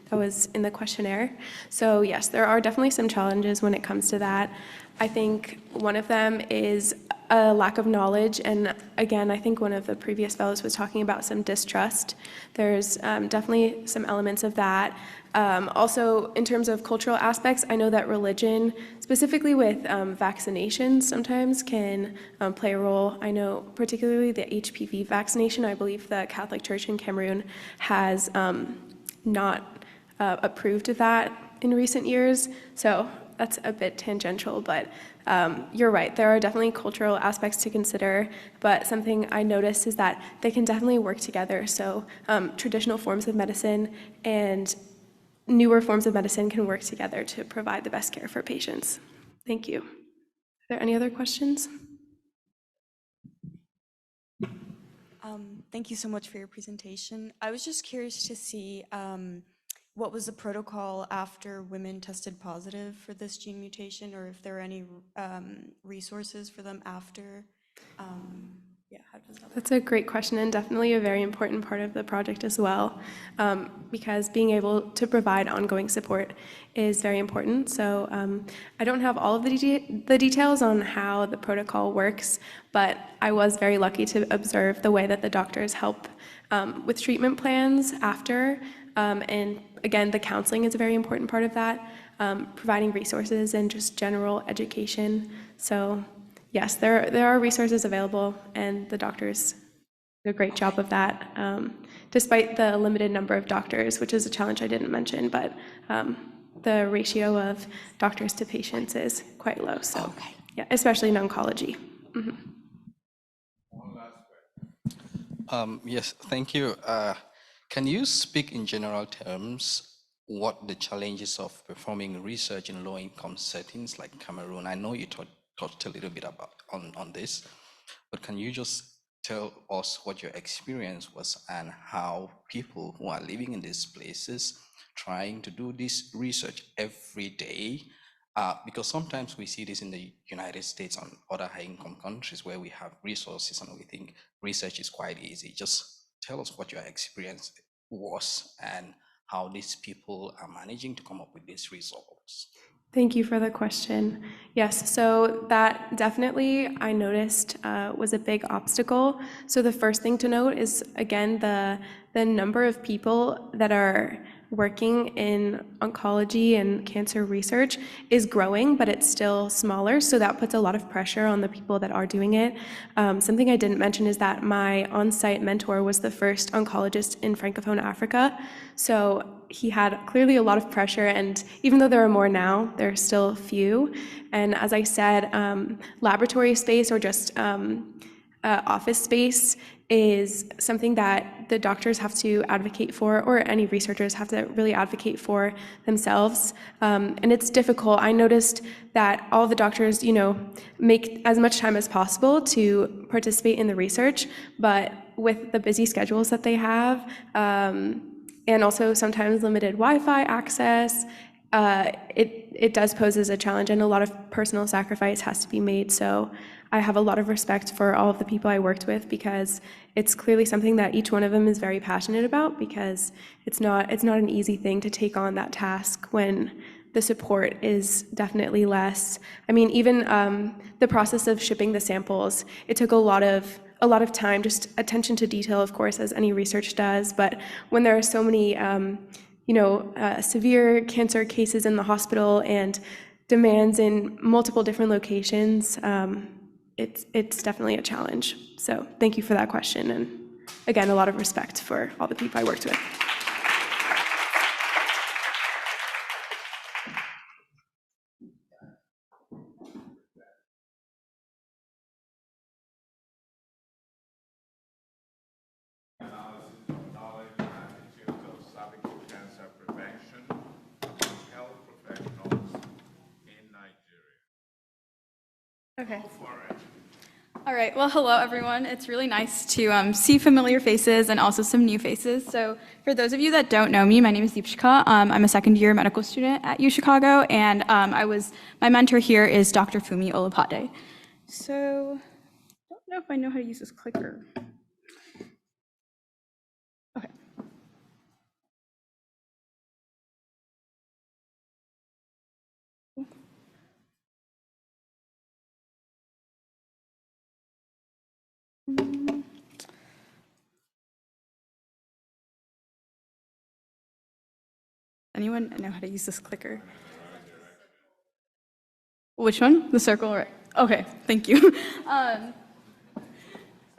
that was in the questionnaire. So yes, there are definitely some challenges when it comes to that. I think one of them is a lack of knowledge. And again, I think one of the previous fellows was talking about some distrust. There's definitely some elements of that. Also, in terms of cultural aspects, I know that religion, specifically with vaccinations, sometimes can play a role. I know particularly the HPV vaccination, I believe the Catholic Church in Cameroon has not approved of that in recent years. So that's a bit tangential, but you're right. There are definitely cultural aspects to consider, but something I noticed is that they can definitely work together. So traditional forms of medicine and newer forms of medicine can work together to provide the best care for patients. Thank you. Are there any other questions? Thank you so much for your presentation. I was just curious to see what was the protocol after women tested positive for this gene mutation, or if there are any resources for them after? Yeah, how does that work? That's a great question, and definitely a very important part of the project as well, because being able to provide ongoing support is very important. So I don't have all of the details on how the protocol works, but I was very lucky to observe the way that the doctors help with treatment plans after. And again, the counseling is a very important part of that, providing resources and just general education. So yes, there are resources available, and the doctors do a great job of that, despite the limited number of doctors, which is a challenge I didn't mention, but the ratio of doctors to patients is quite low, so yeah, especially in oncology. Mm-hmm. Yes, thank you. Can you speak in general terms what the challenges of performing research in low-income settings like Cameroon. I know you talked a little bit about on this, but can you just tell us what your experience was and how people who are living in these places trying to do this research every day, because sometimes we see this in the United States and other high-income countries where we have resources and we think research is quite easy. Just tell us what your experience was and how these people are managing to come up with these results. Thank you for the question. Yes, so that definitely I noticed was a big obstacle. So the first thing to note is, again, the number of people that are working in oncology and cancer research is growing, but it's still smaller. So that puts a lot of pressure on the people that are doing it. Something I didn't mention is that my on-site mentor was the first oncologist in Francophone Africa. So he had clearly a lot of pressure, and even though there are more now, there are still few. And as I said, laboratory space or just office space is something that the doctors have to advocate for, or any researchers have to really advocate for themselves. And it's difficult. I noticed that all the doctors, make as much time as possible to participate in the research, but with the busy schedules that they have, and also sometimes limited Wi-Fi access, it does pose as a challenge, and a lot of personal sacrifice has to be made. So I have a lot of respect for all of the people I worked with, because it's clearly something that each one of them is very passionate about, because it's not an easy thing to take on that task when the support is definitely less. I mean, even the process of shipping the samples, it took a lot of time, just attention to detail, of course, as any research does. But when there are so many, severe cancer cases in the hospital and demands in multiple different locations, it's definitely a challenge. So thank you for that question. And again, a lot of respect for all the people I worked with. Okay. All right, well, hello, everyone. It's really nice to see familiar faces and also some new faces. So for those of you that don't know me, my name is Deepshika. I'm a second-year medical student at UChicago, and my mentor here is Dr. Fumi Olopade. So I don't know if I know how to use this clicker. Okay. Anyone know how to use this clicker? Which one? The circle, right? Okay, thank you. All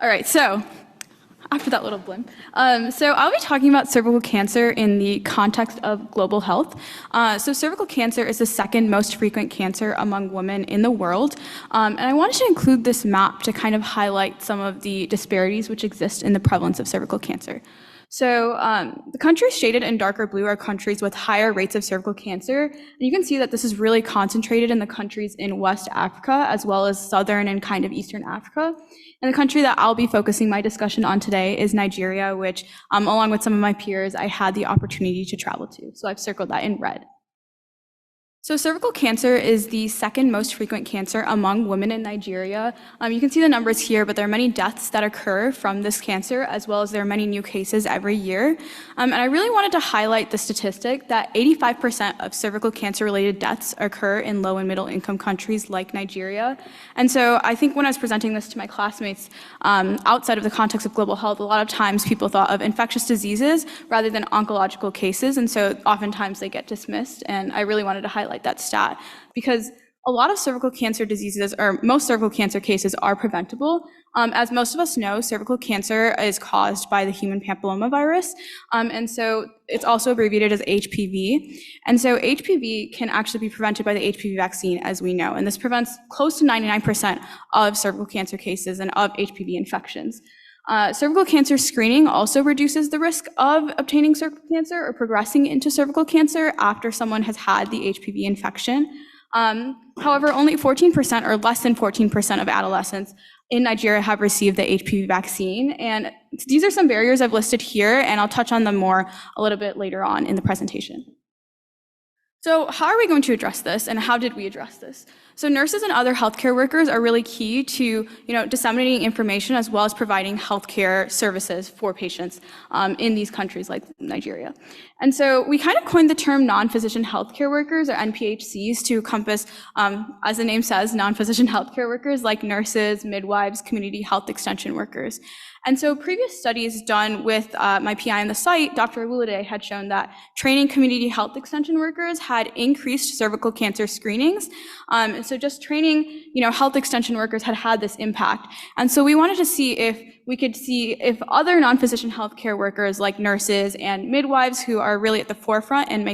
right, so after that little blimp. So I'll be talking about cervical cancer in the context of global health. So cervical cancer is the second most frequent cancer among women in the world. And I wanted to include this map to kind of highlight some of the disparities which exist in the prevalence of cervical cancer. So the countries shaded in darker blue are countries with higher rates of cervical cancer. And you can see that this is really concentrated in the countries in West Africa, as well as Southern and kind of Eastern Africa. And the country that I'll be focusing my discussion on today is Nigeria, which, along with some of my peers, I had the opportunity to travel to. So I've circled that in red. So cervical cancer is the second most frequent cancer among women in Nigeria. You can see the numbers here, but there are many deaths that occur from this cancer, as well as there are many new cases every year. And I really wanted to highlight the statistic that 85% of cervical cancer-related deaths occur in low and middle income countries like Nigeria. And so I think when I was presenting this to my classmates, outside of the context of global health, a lot of times people thought of infectious diseases rather than oncological cases, and so oftentimes they get dismissed, and I really wanted to highlight that stat, because a lot of cervical cancer diseases, or most cervical cancer cases, are preventable. As most of us know, cervical cancer is caused by the human papillomavirus, and so it's also abbreviated as HPV. And so HPV can actually be prevented by the HPV vaccine, as we know, and this prevents close to 99% of cervical cancer cases and of HPV infections. Cervical cancer screening also reduces the risk of obtaining cervical cancer or progressing into cervical cancer after someone has had the HPV infection. However, only 14% or less than 14% of adolescents in Nigeria have received the HPV vaccine. And these are some barriers I've listed here, and I'll touch on them more a little bit later on in the presentation. So how are we going to address this, and how did we address this? So nurses and other healthcare workers are really key to disseminating information as well as providing healthcare services for patients in these countries like Nigeria. And so we kind of coined the term non-physician healthcare workers, or NPHCs, to encompass, as the name says, non-physician healthcare workers like nurses, midwives, community health extension workers. And so previous studies done with my PI on the site, Dr. Awulude, had shown that training community health extension workers had increased cervical cancer screenings. And so just training, health extension workers had this impact. And so we wanted to see if we could see if other non-physician healthcare workers like nurses and midwives, who are really at the forefront and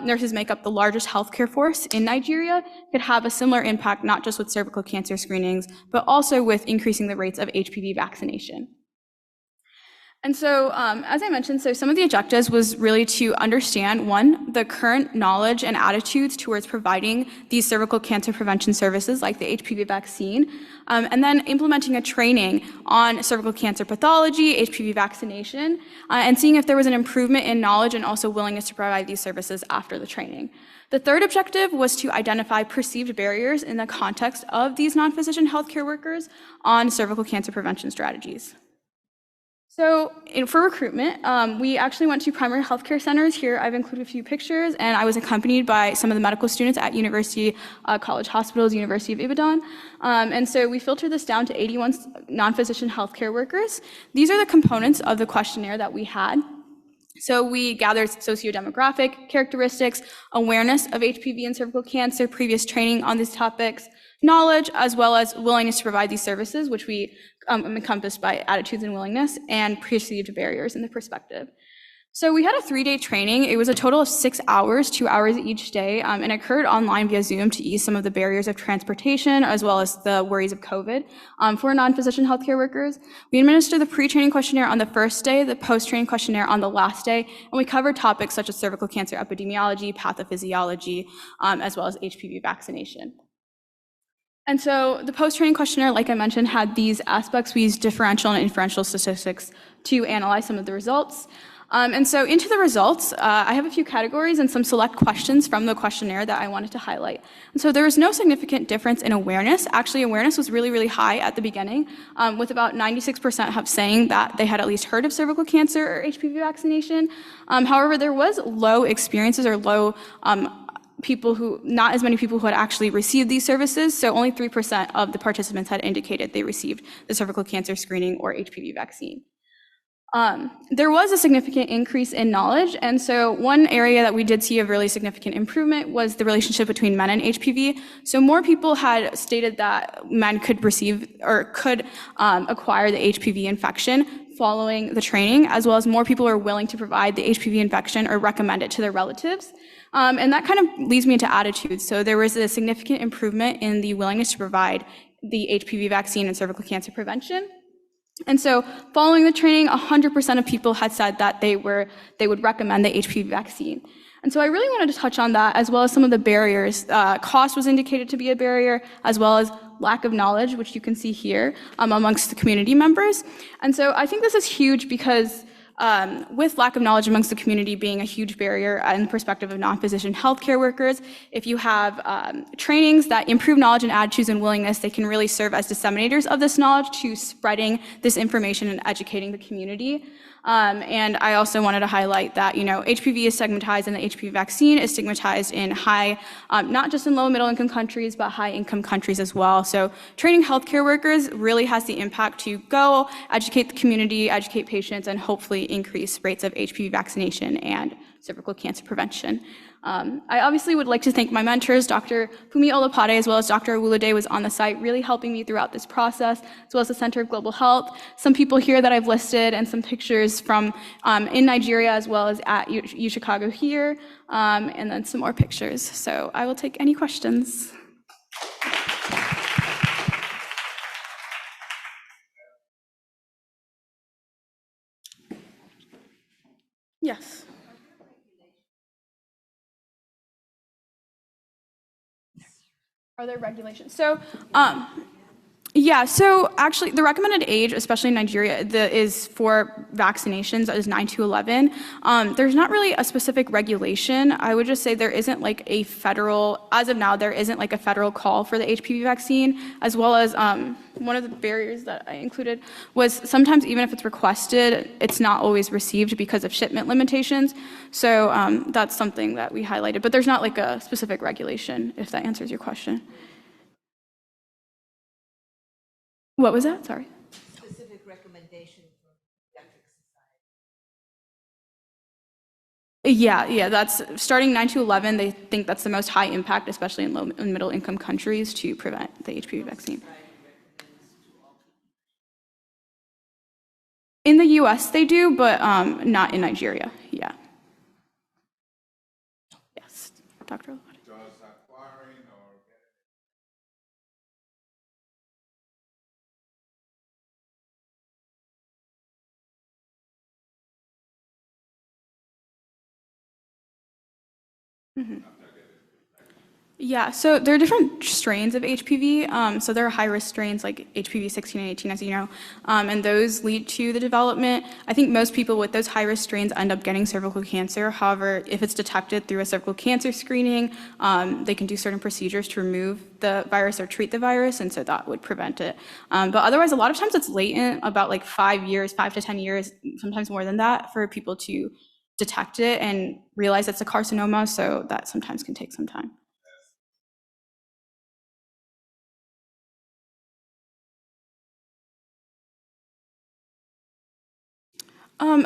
nurses make up the largest healthcare force in Nigeria, could have a similar impact, not just with cervical cancer screenings, but also with increasing the rates of HPV vaccination. And so, as I mentioned, so some of the objectives was really to understand, one, the current knowledge and attitudes towards providing these cervical cancer prevention services like the HPV vaccine, and then implementing a training on cervical cancer pathology, HPV vaccination, and seeing if there was an improvement in knowledge and also willingness to provide these services after the training. The third objective was to identify perceived barriers in the context of these non-physician healthcare workers on cervical cancer prevention strategies. So for recruitment, we actually went to primary healthcare centers. Here I've included a few pictures, and I was accompanied by some of the medical students at University College Hospitals, University of Ibadan. And so we filtered this down to 81 non-physician healthcare workers. These are the components of the questionnaire that we had. So we gathered sociodemographic characteristics, awareness of HPV and cervical cancer, previous training on these topics, knowledge, as well as willingness to provide these services, which we encompassed by attitudes and willingness, and perceived barriers in the perspective. So we had a 3-day training. It was a total of 6 hours, 2 hours each day, and occurred online via Zoom to ease some of the barriers of transportation, as well as the worries of COVID for non-physician healthcare workers. We administered the pre-training questionnaire on the first day, the post-training questionnaire on the last day, and we covered topics such as cervical cancer epidemiology, pathophysiology, as well as HPV vaccination. And so the post-training questionnaire, like I mentioned, had these aspects. We used differential and inferential statistics to analyze some of the results. And so into the results, I have a few categories and some select questions from the questionnaire that I wanted to highlight. And so there was no significant difference in awareness. Actually, awareness was really, really high at the beginning, with about 96% saying that they had at least heard of cervical cancer or HPV vaccination. However, there was low experiences or low not as many people who had actually received these services, so only 3% of the participants had indicated they received the cervical cancer screening or HPV vaccine. There was a significant increase in knowledge, and so one area that we did see a really significant improvement was the relationship between men and HPV. So more people had stated that men could receive or could acquire the HPV infection following the training, as well as more people are willing to provide the HPV infection or recommend it to their relatives. And that kind of leads me into attitudes. So there was a significant improvement in the willingness to provide the HPV vaccine and cervical cancer prevention. And so following the training, 100% of people had said that they would recommend the HPV vaccine. And so I really wanted to touch on that, as well as some of the barriers. Cost was indicated to be a barrier, as well as lack of knowledge, which you can see here amongst the community members. And so I think this is huge because with lack of knowledge amongst the community being a huge barrier in the perspective of non-physician healthcare workers, if you have trainings that improve knowledge and attitudes and willingness, they can really serve as disseminators of this knowledge to spreading this information and educating the community. And I also wanted to highlight that, HPV is stigmatized and the HPV vaccine is stigmatized in high, not just in low and middle income countries, but high income countries as well. So training healthcare workers really has the impact to go educate the community, educate patients, and hopefully increase rates of HPV vaccination and cervical cancer prevention. I obviously would like to thank my mentors. Dr. Fumi Olopade, as well as Dr. Awulude, was on the site really helping me throughout this process, as well as the Center of Global Health. Some people here that I've listed and some pictures from in Nigeria, as well as at UChicago here, and then some more pictures. So I will take any questions. Yes. Are there regulations? So, yeah, so actually the recommended age, especially in Nigeria, is for vaccinations is 9 to 11. There's not really a specific regulation. I would just say there isn't like a federal, as of now, there isn't like a federal call for the HPV vaccine, as well as one of the barriers that I included was sometimes even if it's requested, it's not always received because of shipment limitations. So that's something that we highlighted, but there's not like a specific regulation, if that answers your question. What was that? Sorry. Specific recommendation for pediatric society. Yeah, that's starting 9 to 11. They think that's the most high impact, especially in low and middle income countries, to prevent the HPV vaccine. In the US, they do, but not in Nigeria. Yeah. Yes, Dr. Olade. Mm-hmm. Yeah, so there are different strains of HPV. So there are high-risk strains like HPV 16 and 18, as you know, and those lead to the development. I think most people with those high-risk strains end up getting cervical cancer. However, if it's detected through a cervical cancer screening, they can do certain procedures to remove the virus or treat the virus, and so that would prevent it. But otherwise, a lot of times it's latent, about like 5 to 10 years, sometimes more than that, for people to detect it and realize it's a carcinoma, so that sometimes can take some time.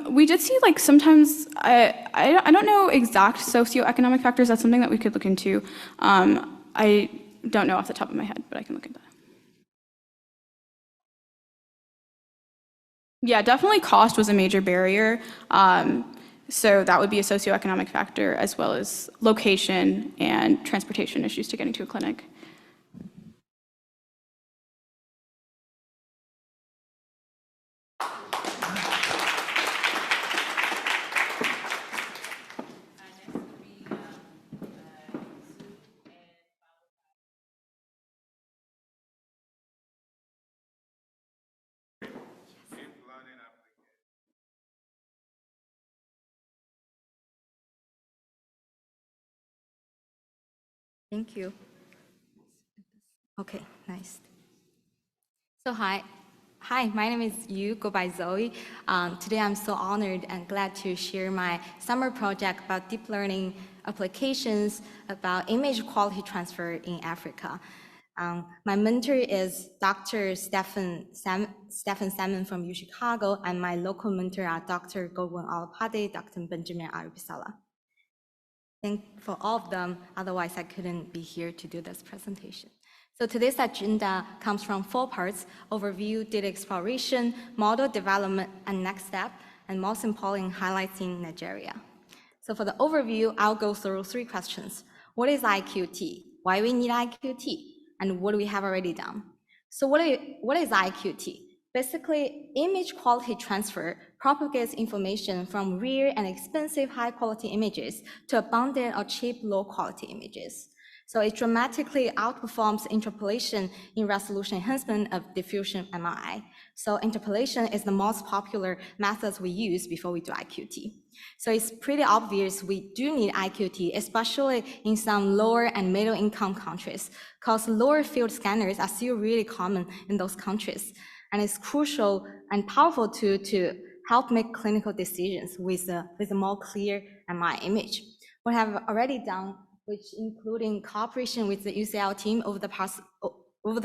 We did see like sometimes, I don't know exact socioeconomic factors. That's something that we could look into. I don't know off the top of my head, but I can look at that. Yeah, definitely cost was a major barrier. So that would be a socioeconomic factor, as well as location and transportation issues to getting to a clinic. Thank you. Okay, nice. So hi, my name is Yu, go by Zoe. Today I'm so honored and glad to share my summer project about deep learning applications about image quality transfer in Africa. My mentor is Dr. Stephen Salmon from UChicago, and my local mentor are Dr. Godwin Olopade, Dr. Benjamin Arubisala. Thank for all of them, otherwise I couldn't be here to do this presentation. So today's agenda comes from 4 parts: overview, data exploration, model development, and next step, and most importantly, highlighting Nigeria. So for the overview, I'll go through 3 questions. What is IQT? Why we need IQT? And what do we have already done? So what is IQT? Basically, image quality transfer propagates information from rare and expensive high-quality images to abundant or cheap low-quality images. So it dramatically outperforms interpolation in resolution enhancement of diffusion MRI. So interpolation is the most popular method we use before we do IQT. So it's pretty obvious we do need IQT, especially in some lower and middle income countries, because lower field scanners are still really common in those countries. And it's crucial and powerful to help make clinical decisions with a more clear MRI image. What I have already done, which including cooperation with the UCL team over the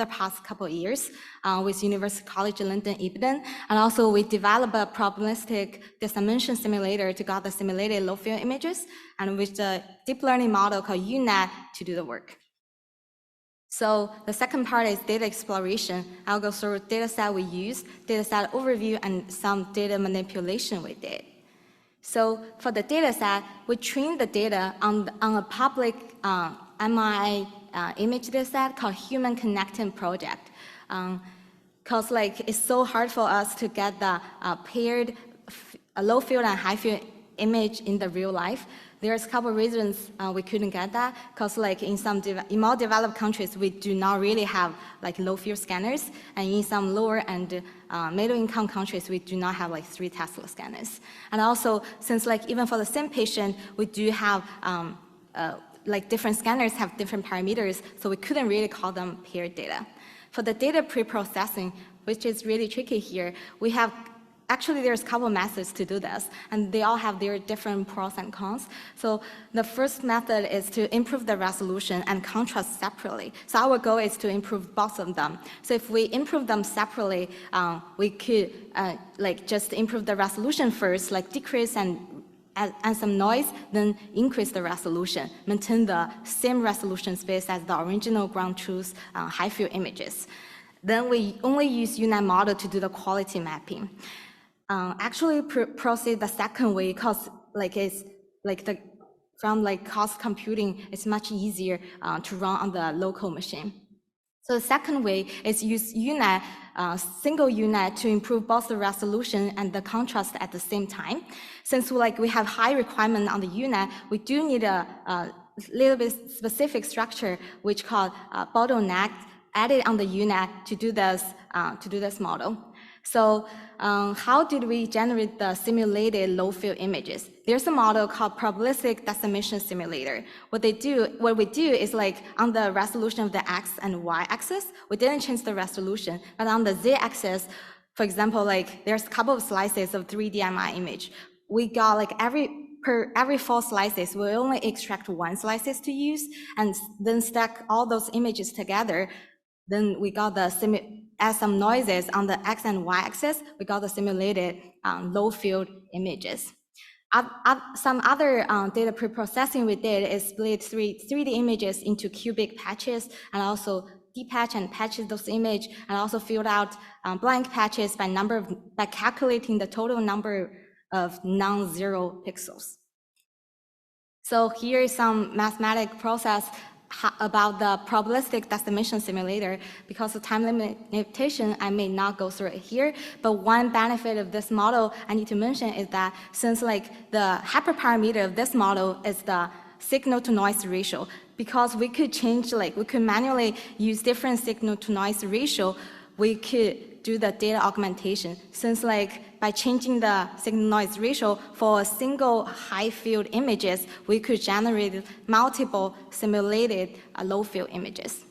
past couple of years with University College London Ibn, and also we developed a probabilistic dimension simulator to gather simulated low field images, and with the deep learning model called UNet to do the work. So the second part is data exploration. I'll go through data set we used, data set overview, and some data manipulation we did. So for the data set, we trained the data on a public MRI image data set called Human Connecting Project. Because it's so hard for us to get the paired low field and high field image in the real life. There's a couple of reasons we couldn't get that, because like in more developed countries, we do not really have like low field scanners, and in some lower and middle income countries, we do not have like 3 Tesla scanners. And also, since like even for the same patient, we do have like different scanners have different parameters, so we couldn't really call them paired data. For the data pre-processing, which is really tricky here, we have actually, there's a couple methods to do this, and they all have their different pros and cons. So the first method is to improve the resolution and contrast separately. So our goal is to improve both of them. So if we improve them separately, we could like just improve the resolution first, like decrease and some noise, then increase the resolution, maintain the same resolution space as the original ground truth high field images. Then we only use UNet model to do the quality mapping. Actually proceed the second way, because like it's like from like cost computing, it's much easier to run on the local machine. So the second way is use UNet, single UNet, to improve both the resolution and the contrast at the same time. Since like we have high requirement on the UNet, we do need a little bit specific structure which called bottleneck added on the UNet to do this model. So how did we generate the simulated low field images? There's a model called probabilistic decimation simulator. What we do is like on the resolution of the X and Y axis, we didn't change the resolution, but on the Z axis, for example, like there's a couple of slices of 3D MRI image. We got like every 4 slices, we only extract 1 slices to use, and then stack all those images together. Then we got as some noises on the X and Y axis, we got the simulated low field images. Some other data pre-processing we did is split 3D images into cubic patches, and also depatch and patch those images, and also filled out blank patches by calculating the total number of non-zero pixels. So here is some mathematical process about the probabilistic decimation simulator. Because of time limitation, I may not go through it here, but one benefit of this model I need to mention is that since like the hyperparameter of this model is the signal to noise ratio, because we could change, like we could manually use different signal to noise ratio, we could do the data augmentation. Since like by changing the signal noise ratio for a single high field images, we could generate multiple simulated low field images.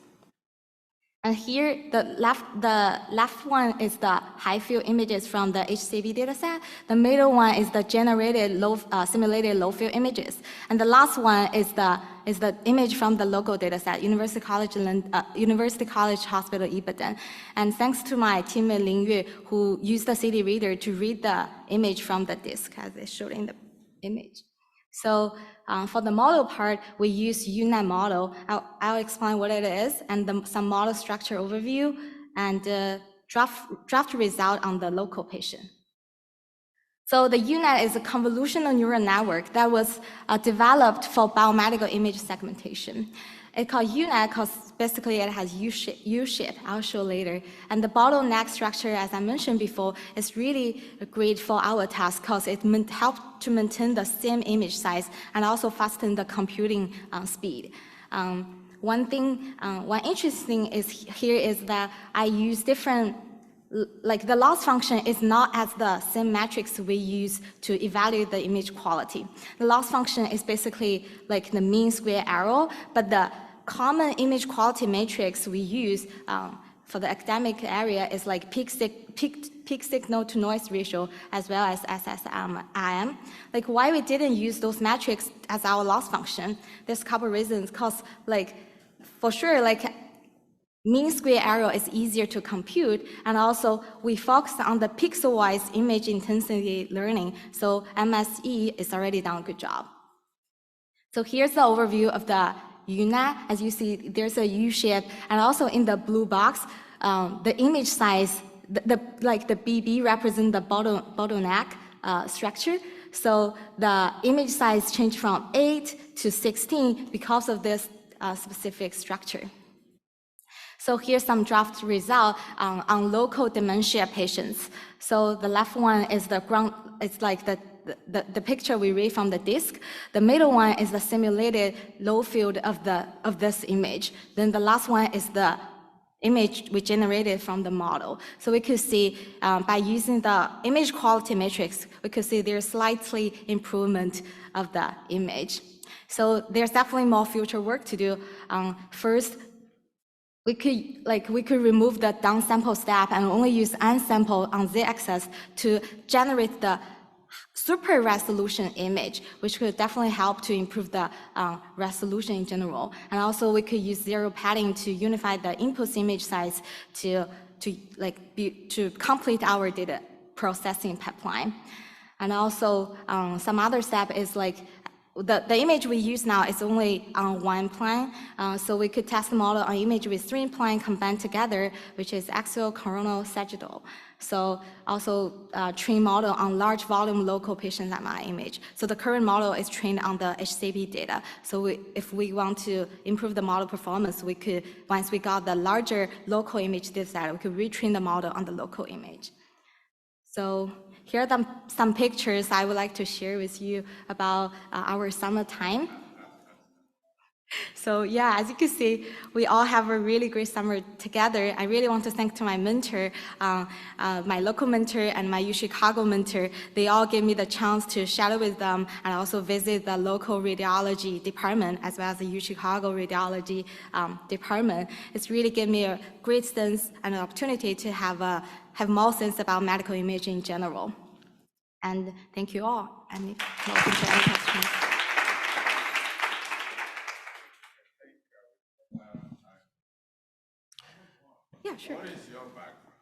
And here, the left one is the high field images from the HCV dataset. The middle one is the generated simulated low field images. And the last one is the image from the local dataset, University College Hospital Ibadan. And thanks to my teammate Ling Yue, who used the CD reader to read the image from the disk as they showed in the image. So for the model part, we use UNet model. I'll explain what it is, and some model structure overview, and draft result on the local patient. So the UNet is a convolutional neural network that was developed for biomedical image segmentation. It's called UNet because basically it has U-shape, I'll show later. And the bottleneck structure, as I mentioned before, is really great for our task because it helps to maintain the same image size and also fasten the computing speed. One interesting here is that I use different, like the loss function is not as the same metrics we use to evaluate the image quality. The loss function is basically like the mean square error, but the common image quality matrix we use for the academic area is like peak signal to noise ratio as well as SSIM. Like why we didn't use those metrics as our loss function? There's a couple reasons, because like for sure, like mean square error is easier to compute, and also we focus on the pixel-wise image intensity learning, so MSE is already done a good job. So here's the overview of the UNet. As you see, there's a U-shape, and also in the blue box, the image size, like the BB represent the bottleneck structure. So the image size changed from 8 to 16 because of this specific structure. So here's some draft result on local dementia patients. So the left one is the ground, it's like the the picture we read from the disk. The middle one is the simulated low field of this image. Then the last one is the image we generated from the model. So we could see by using the image quality matrix, we could see there's slightly improvement of the image. So there's definitely more future work to do. First, we could remove the downsample step and only use unsample on z-axis to generate the super resolution image, which could definitely help to improve the resolution in general. And also we could use zero padding to unify the input image size to complete our data processing pipeline. And also some other step is like the image we use now is only on one plane, so we could test the model on image with 3 planes combined together, which is axial, coronal, sagittal. So also train model on large volume local patient MRI image. So the current model is trained on the HCP data. So if we want to improve the model performance, we could, once we got the larger local image data set, we could retrain the model on the local image. So here are some pictures I would like to share with you about our summertime. So yeah, as you can see, we all have a really great summer together. I really want to thank to my mentor, my local mentor and my UChicago mentor. They all gave me the chance to shadow with them and also visit the local radiology department as well as the UChicago radiology department. It's really given me a great sense and an opportunity to have more sense about medical imaging in general. And thank you all. And open to any questions. Yeah, sure. What is your background?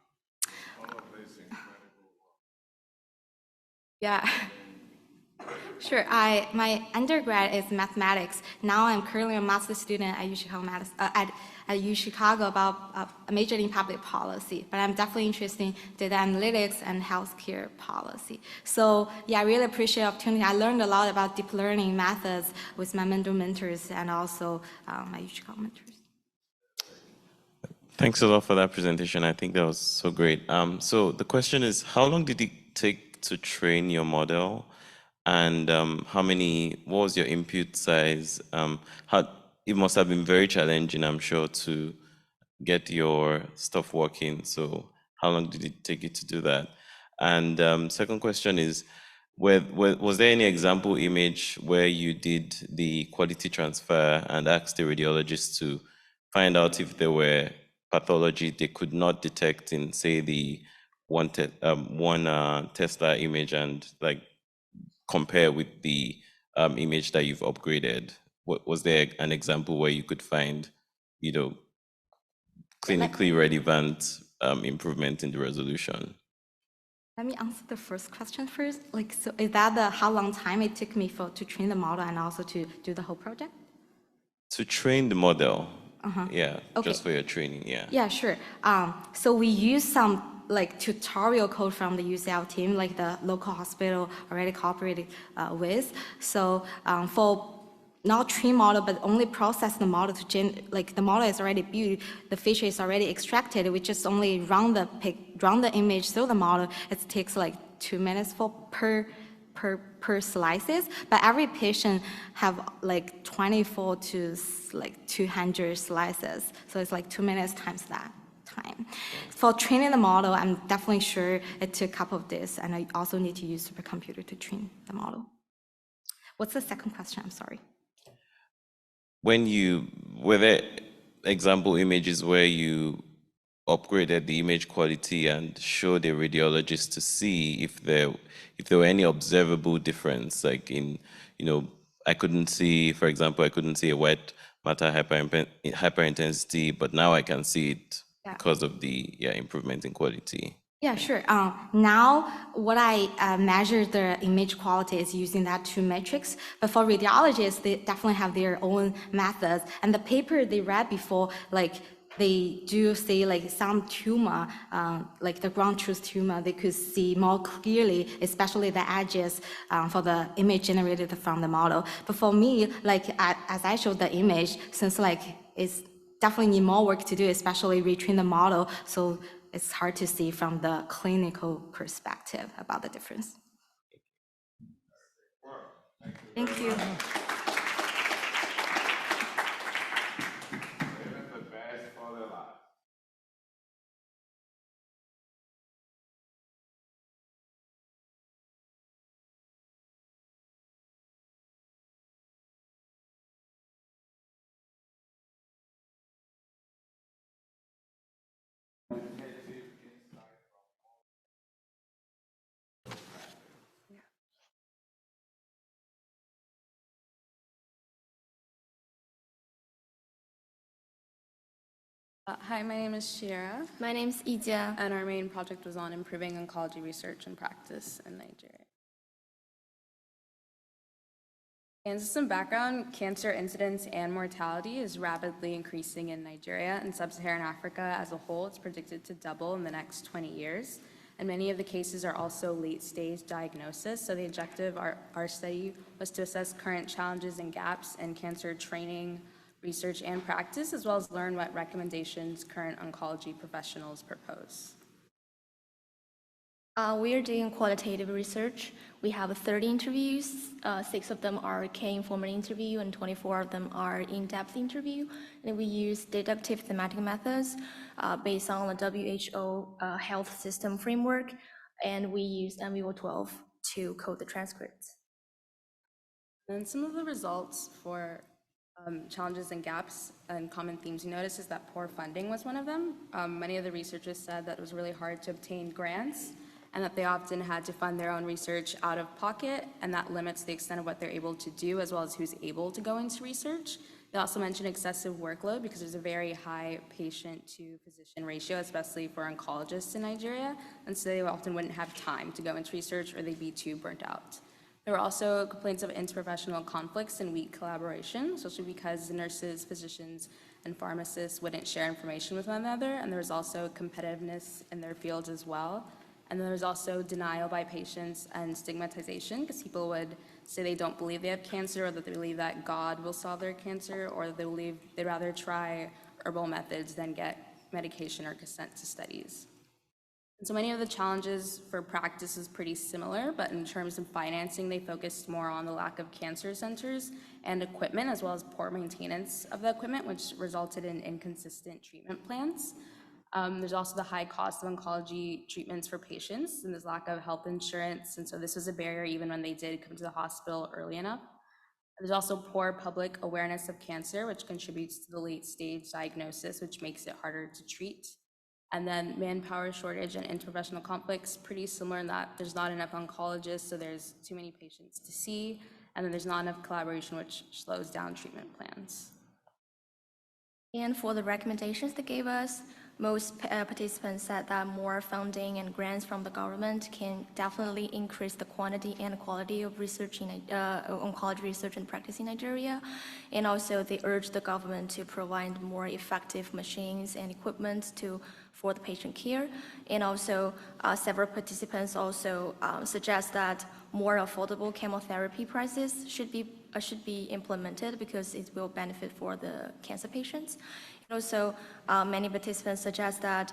All of this incredible work. Yeah. Sure. My undergrad is mathematics. Now I'm currently a master's student at UChicago about majoring in public policy. But I'm definitely interested in data analytics and healthcare policy. So yeah, I really appreciate the opportunity. I learned a lot about deep learning methods with my mentors and also my UChicago mentors. Thanks a lot for that presentation. I think that was so great. So the question is, how long did it take to train your model? And what was your input size? It must have been very challenging, I'm sure, to get your stuff working. So how long did it take you to do that? And second question is, was there any example image where you did the quality transfer and asked the radiologist to find out if there were pathology they could not detect in, say, the one Tesla image and like compare with the image that you've upgraded? Was there an example where you could find, clinically relevant improvement in the resolution? Let me answer the first question first. So is that how long time it took me to train the model and also to do the whole project? To train the model. Yeah, okay. Just for your training, yeah. Yeah, sure. So we use some tutorial code from the UCL team, like the local hospital already cooperated with. So for not train model, but only process the model to the model is already built, the feature is already extracted. We just only run the image through the model. It takes 2 minutes per slices, but every patient have 24 to 200 slices. So it's 2 minutes times that time. For training the model, I'm definitely sure it took a couple of days, and I also need to use supercomputer to train the model. What's the second question? I'm sorry. Were there example images where you upgraded the image quality and showed a radiologist to see if there were any observable difference, I couldn't see, for example, a wet matter hyperintensity, but now I can see it because of the improvement in quality. Yeah, sure. Now, what I measure the image quality is using that 2 metrics. But for radiologists, they definitely have their own methods. And the paper they read before, they do say some tumor, the ground truth tumor, they could see more clearly, especially the edges for the image generated from the model. But for me, as I showed the image, since it's definitely need more work to do, especially retrain the model, so it's hard to see from the clinical perspective about the difference. Thank you. Hi, my name is Shira. My name's Ija. And our main project was on improving oncology research and practice in Nigeria. And just some background, cancer incidence and mortality is rapidly increasing in Nigeria and sub-Saharan Africa as a whole. It's predicted to double in the next 20 years. And many of the cases are also late-stage diagnosis. So the objective of our study was to assess current challenges and gaps in cancer training, research, and practice, as well as learn what recommendations current oncology professionals propose. We are doing qualitative research. We have 30 interviews. 6 of them are K-informant interview and 24 of them are in-depth interview. And we use deductive thematic methods based on the WHO health system framework. And we use NVO12 to code the transcripts. And some of the results for challenges and gaps and common themes you notice is that poor funding was one of them. Many of the researchers said that it was really hard to obtain grants and that they often had to fund their own research out of pocket, and that limits the extent of what they're able to do as well as who's able to go into research. They also mentioned excessive workload because there's a very high patient to physician ratio, especially for oncologists in Nigeria, and so they often wouldn't have time to go into research or they'd be too burnt out. There were also complaints of interprofessional conflicts and weak collaboration, especially because nurses, physicians, and pharmacists wouldn't share information with one another, and there was also competitiveness in their fields as well. And then there was also denial by patients and stigmatization, because people would say they don't believe they have cancer, or that they believe that God will solve their cancer, or that they believe they'd rather try herbal methods than get medication or consent to studies. And so many of the challenges for practice is pretty similar, but in terms of financing, they focused more on the lack of cancer centers and equipment, as well as poor maintenance of the equipment, which resulted in inconsistent treatment plans. There's also the high cost of oncology treatments for patients, and there's lack of health insurance, and so this was a barrier even when they did come to the hospital early enough. There's also poor public awareness of cancer, which contributes to the late stage diagnosis, which makes it harder to treat. And then manpower shortage and interprofessional conflicts, pretty similar in that there's not enough oncologists, so there's too many patients to see, and then there's not enough collaboration, which slows down treatment plans. And for the recommendations they gave us, most participants said that more funding and grants from the government can definitely increase the quantity and quality of research in oncology research and practice in Nigeria. And also they urged the government to provide more effective machines and equipment for the patient care. And also several participants also suggest that more affordable chemotherapy prices should be implemented because it will benefit for the cancer patients. Also, many participants suggest that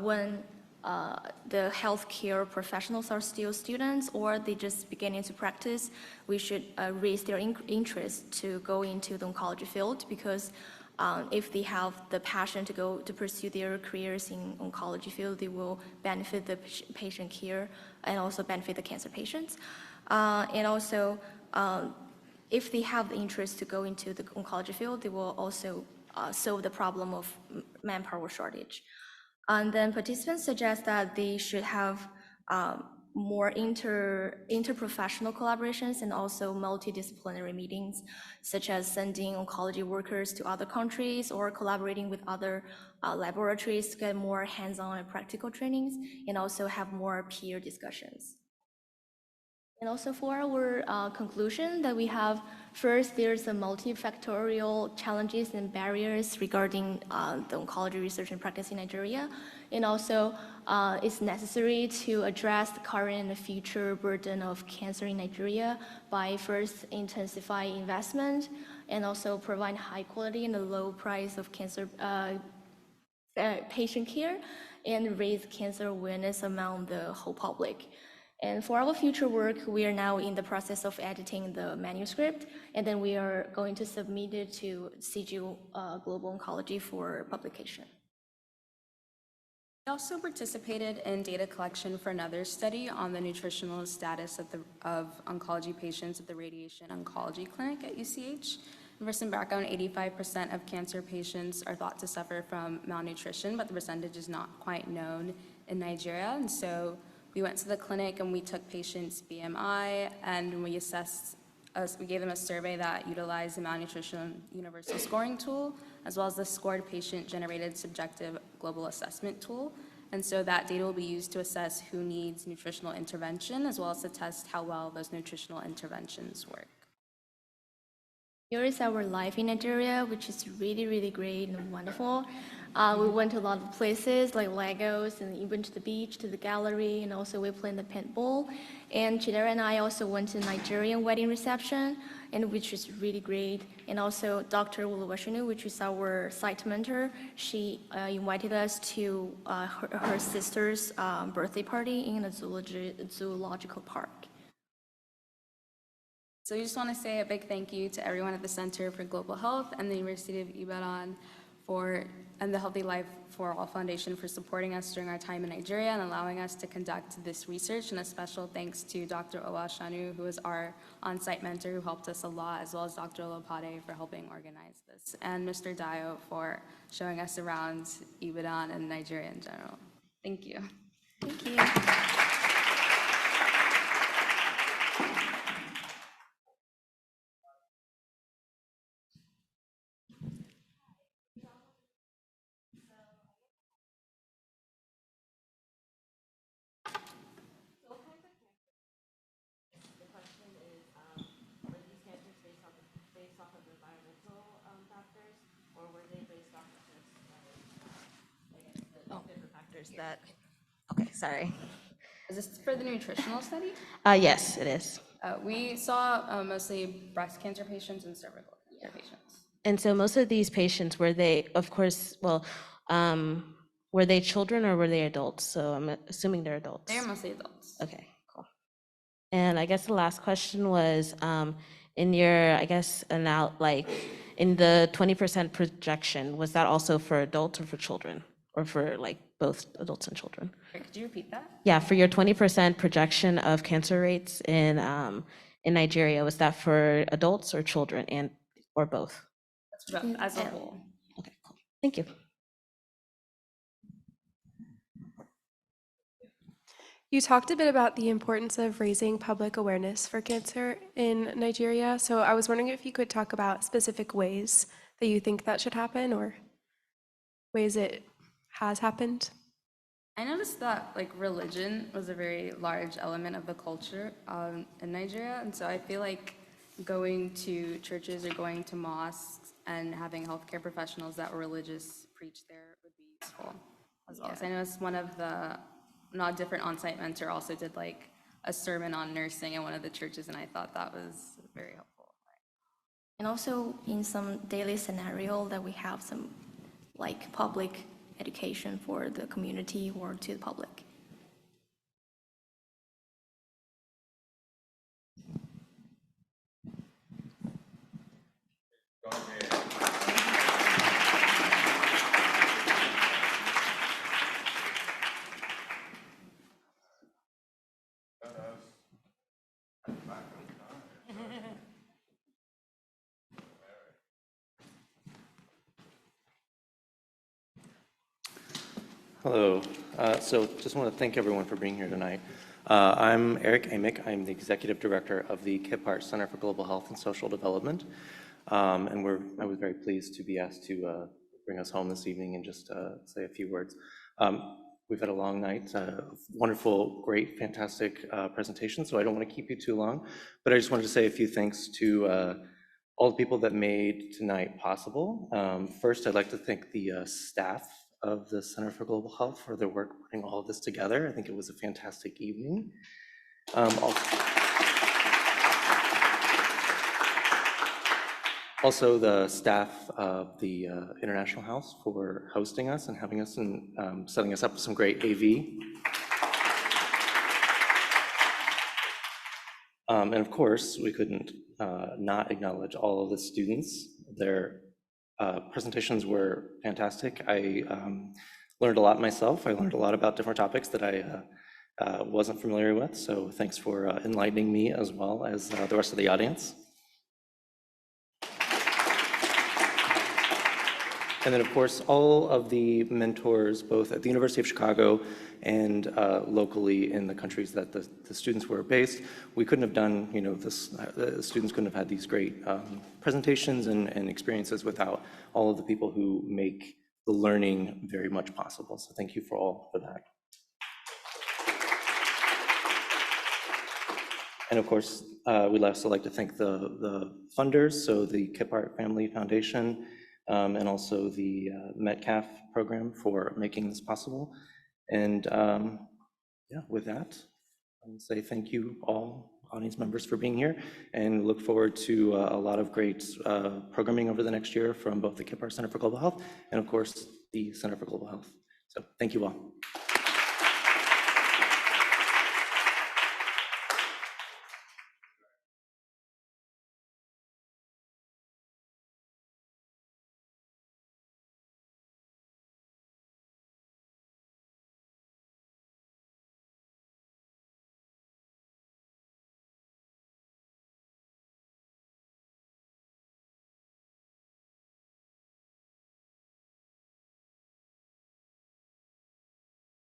when the healthcare professionals are still students or they just beginning to practice, we should raise their interest to go into the oncology field, because if they have the passion to pursue their careers in oncology field, they will benefit the patient care and also benefit the cancer patients. And also, if they have the interest to go into the oncology field, they will also solve the problem of manpower shortage. And then participants suggest that they should have more interprofessional collaborations and also multidisciplinary meetings, such as sending oncology workers to other countries or collaborating with other laboratories to get more hands-on and practical trainings, and also have more peer discussions. And also for our conclusion that we have, first, there's a multifactorial challenges and barriers regarding the oncology research and practice in Nigeria. And also it's necessary to address the current and future burden of cancer in Nigeria by first intensifying investment and also provide high quality and a low price of cancer patient care and raise cancer awareness among the whole public. And for our future work, we are now in the process of editing the manuscript, and then we are going to submit it to CGU Global Oncology for publication. We also participated in data collection for another study on the nutritional status of oncology patients at the Radiation Oncology Clinic at UCH. And for some background, 85% of cancer patients are thought to suffer from malnutrition, but the percentage is not quite known in Nigeria. And so we went to the clinic and we took patients' BMI and we gave them a survey that utilized the Malnutrition Universal Scoring Tool, as well as the Scored Patient Generated Subjective Global Assessment Tool. And so that data will be used to assess who needs nutritional intervention, as well as to test how well those nutritional interventions work. Here is our life in Nigeria, which is really, really great and wonderful. We went to a lot of places like Lagos, and even to the beach, to the gallery, and also we played the paintball. And Chidera and I also went to Nigerian wedding reception, and which was really great. And also Dr. Oluwashinu, which is our site mentor, she invited us to her sister's birthday party in a zoological park. So we just want to say a big thank you to everyone at the Center for Global Health and the University of Ibadan and the Healthy Life for All Foundation for supporting us during our time in Nigeria and allowing us to conduct this research. And a special thanks to Dr. Oluwashinu, who is our on-site mentor who helped us a lot, as well as Dr. Olopade for helping organize this, and Mr. Dio for showing us around Ibadan and Nigeria in general. Thank you. Thank you. That okay, sorry. Is this for the nutritional study? Yes, it is. We saw mostly breast cancer patients and cervical cancer patients. And so most of these patients, were they, of course, well, were they children or were they adults? So I'm assuming they're adults. They're mostly adults. Okay, cool. And I guess the last question was, in your, I guess, in the 20% projection, was that also for adults or for children? Or for like both adults and children? Could you repeat that? Yeah, for your 20% projection of cancer rates in Nigeria, was that for adults or children or both? That's as a whole. Okay, cool. Thank you. You talked a bit about the importance of raising public awareness for cancer in Nigeria. So I was wondering if you could talk about specific ways that you think that should happen or ways it has happened. I noticed that like religion was a very large element of the culture in Nigeria, and so I feel like going to churches or going to mosques and having healthcare professionals that were religious preach there would be useful as well. So I noticed one of the different on-site mentor also did like a sermon on nursing in one of the churches, and I thought that was very helpful. And also in some daily scenario that we have some like public education for the community or to the public. Hello. So just want to thank everyone for being here tonight. I'm Eric Amick. I'm the Executive Director of the Kiphart Center for Global Health and Social Development. And I was very pleased to be asked to bring us home this evening and just say a few words. We've had a long night, wonderful, great, fantastic presentation, so I don't want to keep you too long, but I just wanted to say a few thanks to all the people that made tonight possible. First, I'd like to thank the staff of the Center for Global Health for their work putting all of this together. I think it was a fantastic evening. Also the staff of the International House for hosting us and having us and setting us up with some great AV. And of course, we couldn't not acknowledge all of the students. Their presentations were fantastic. I learned a lot myself. I learned a lot about different topics that I wasn't familiar with. So thanks for enlightening me as well as the rest of the audience. And then, of course, all of the mentors, both at the University of Chicago and locally in the countries that the students were based. We couldn't have done, this, the students couldn't have had these great presentations and experiences without all of the people who make the learning very much possible. So thank you all for that. And of course, we'd also like to thank the funders, so the Kiphart Family Foundation, and also the Metcalf program for making this possible. And yeah, with that, I would say thank you all audience members for being here, and look forward to a lot of great programming over the next year from both the Kiphart Center for Global Health and of course the Center for Global Health. So thank you all.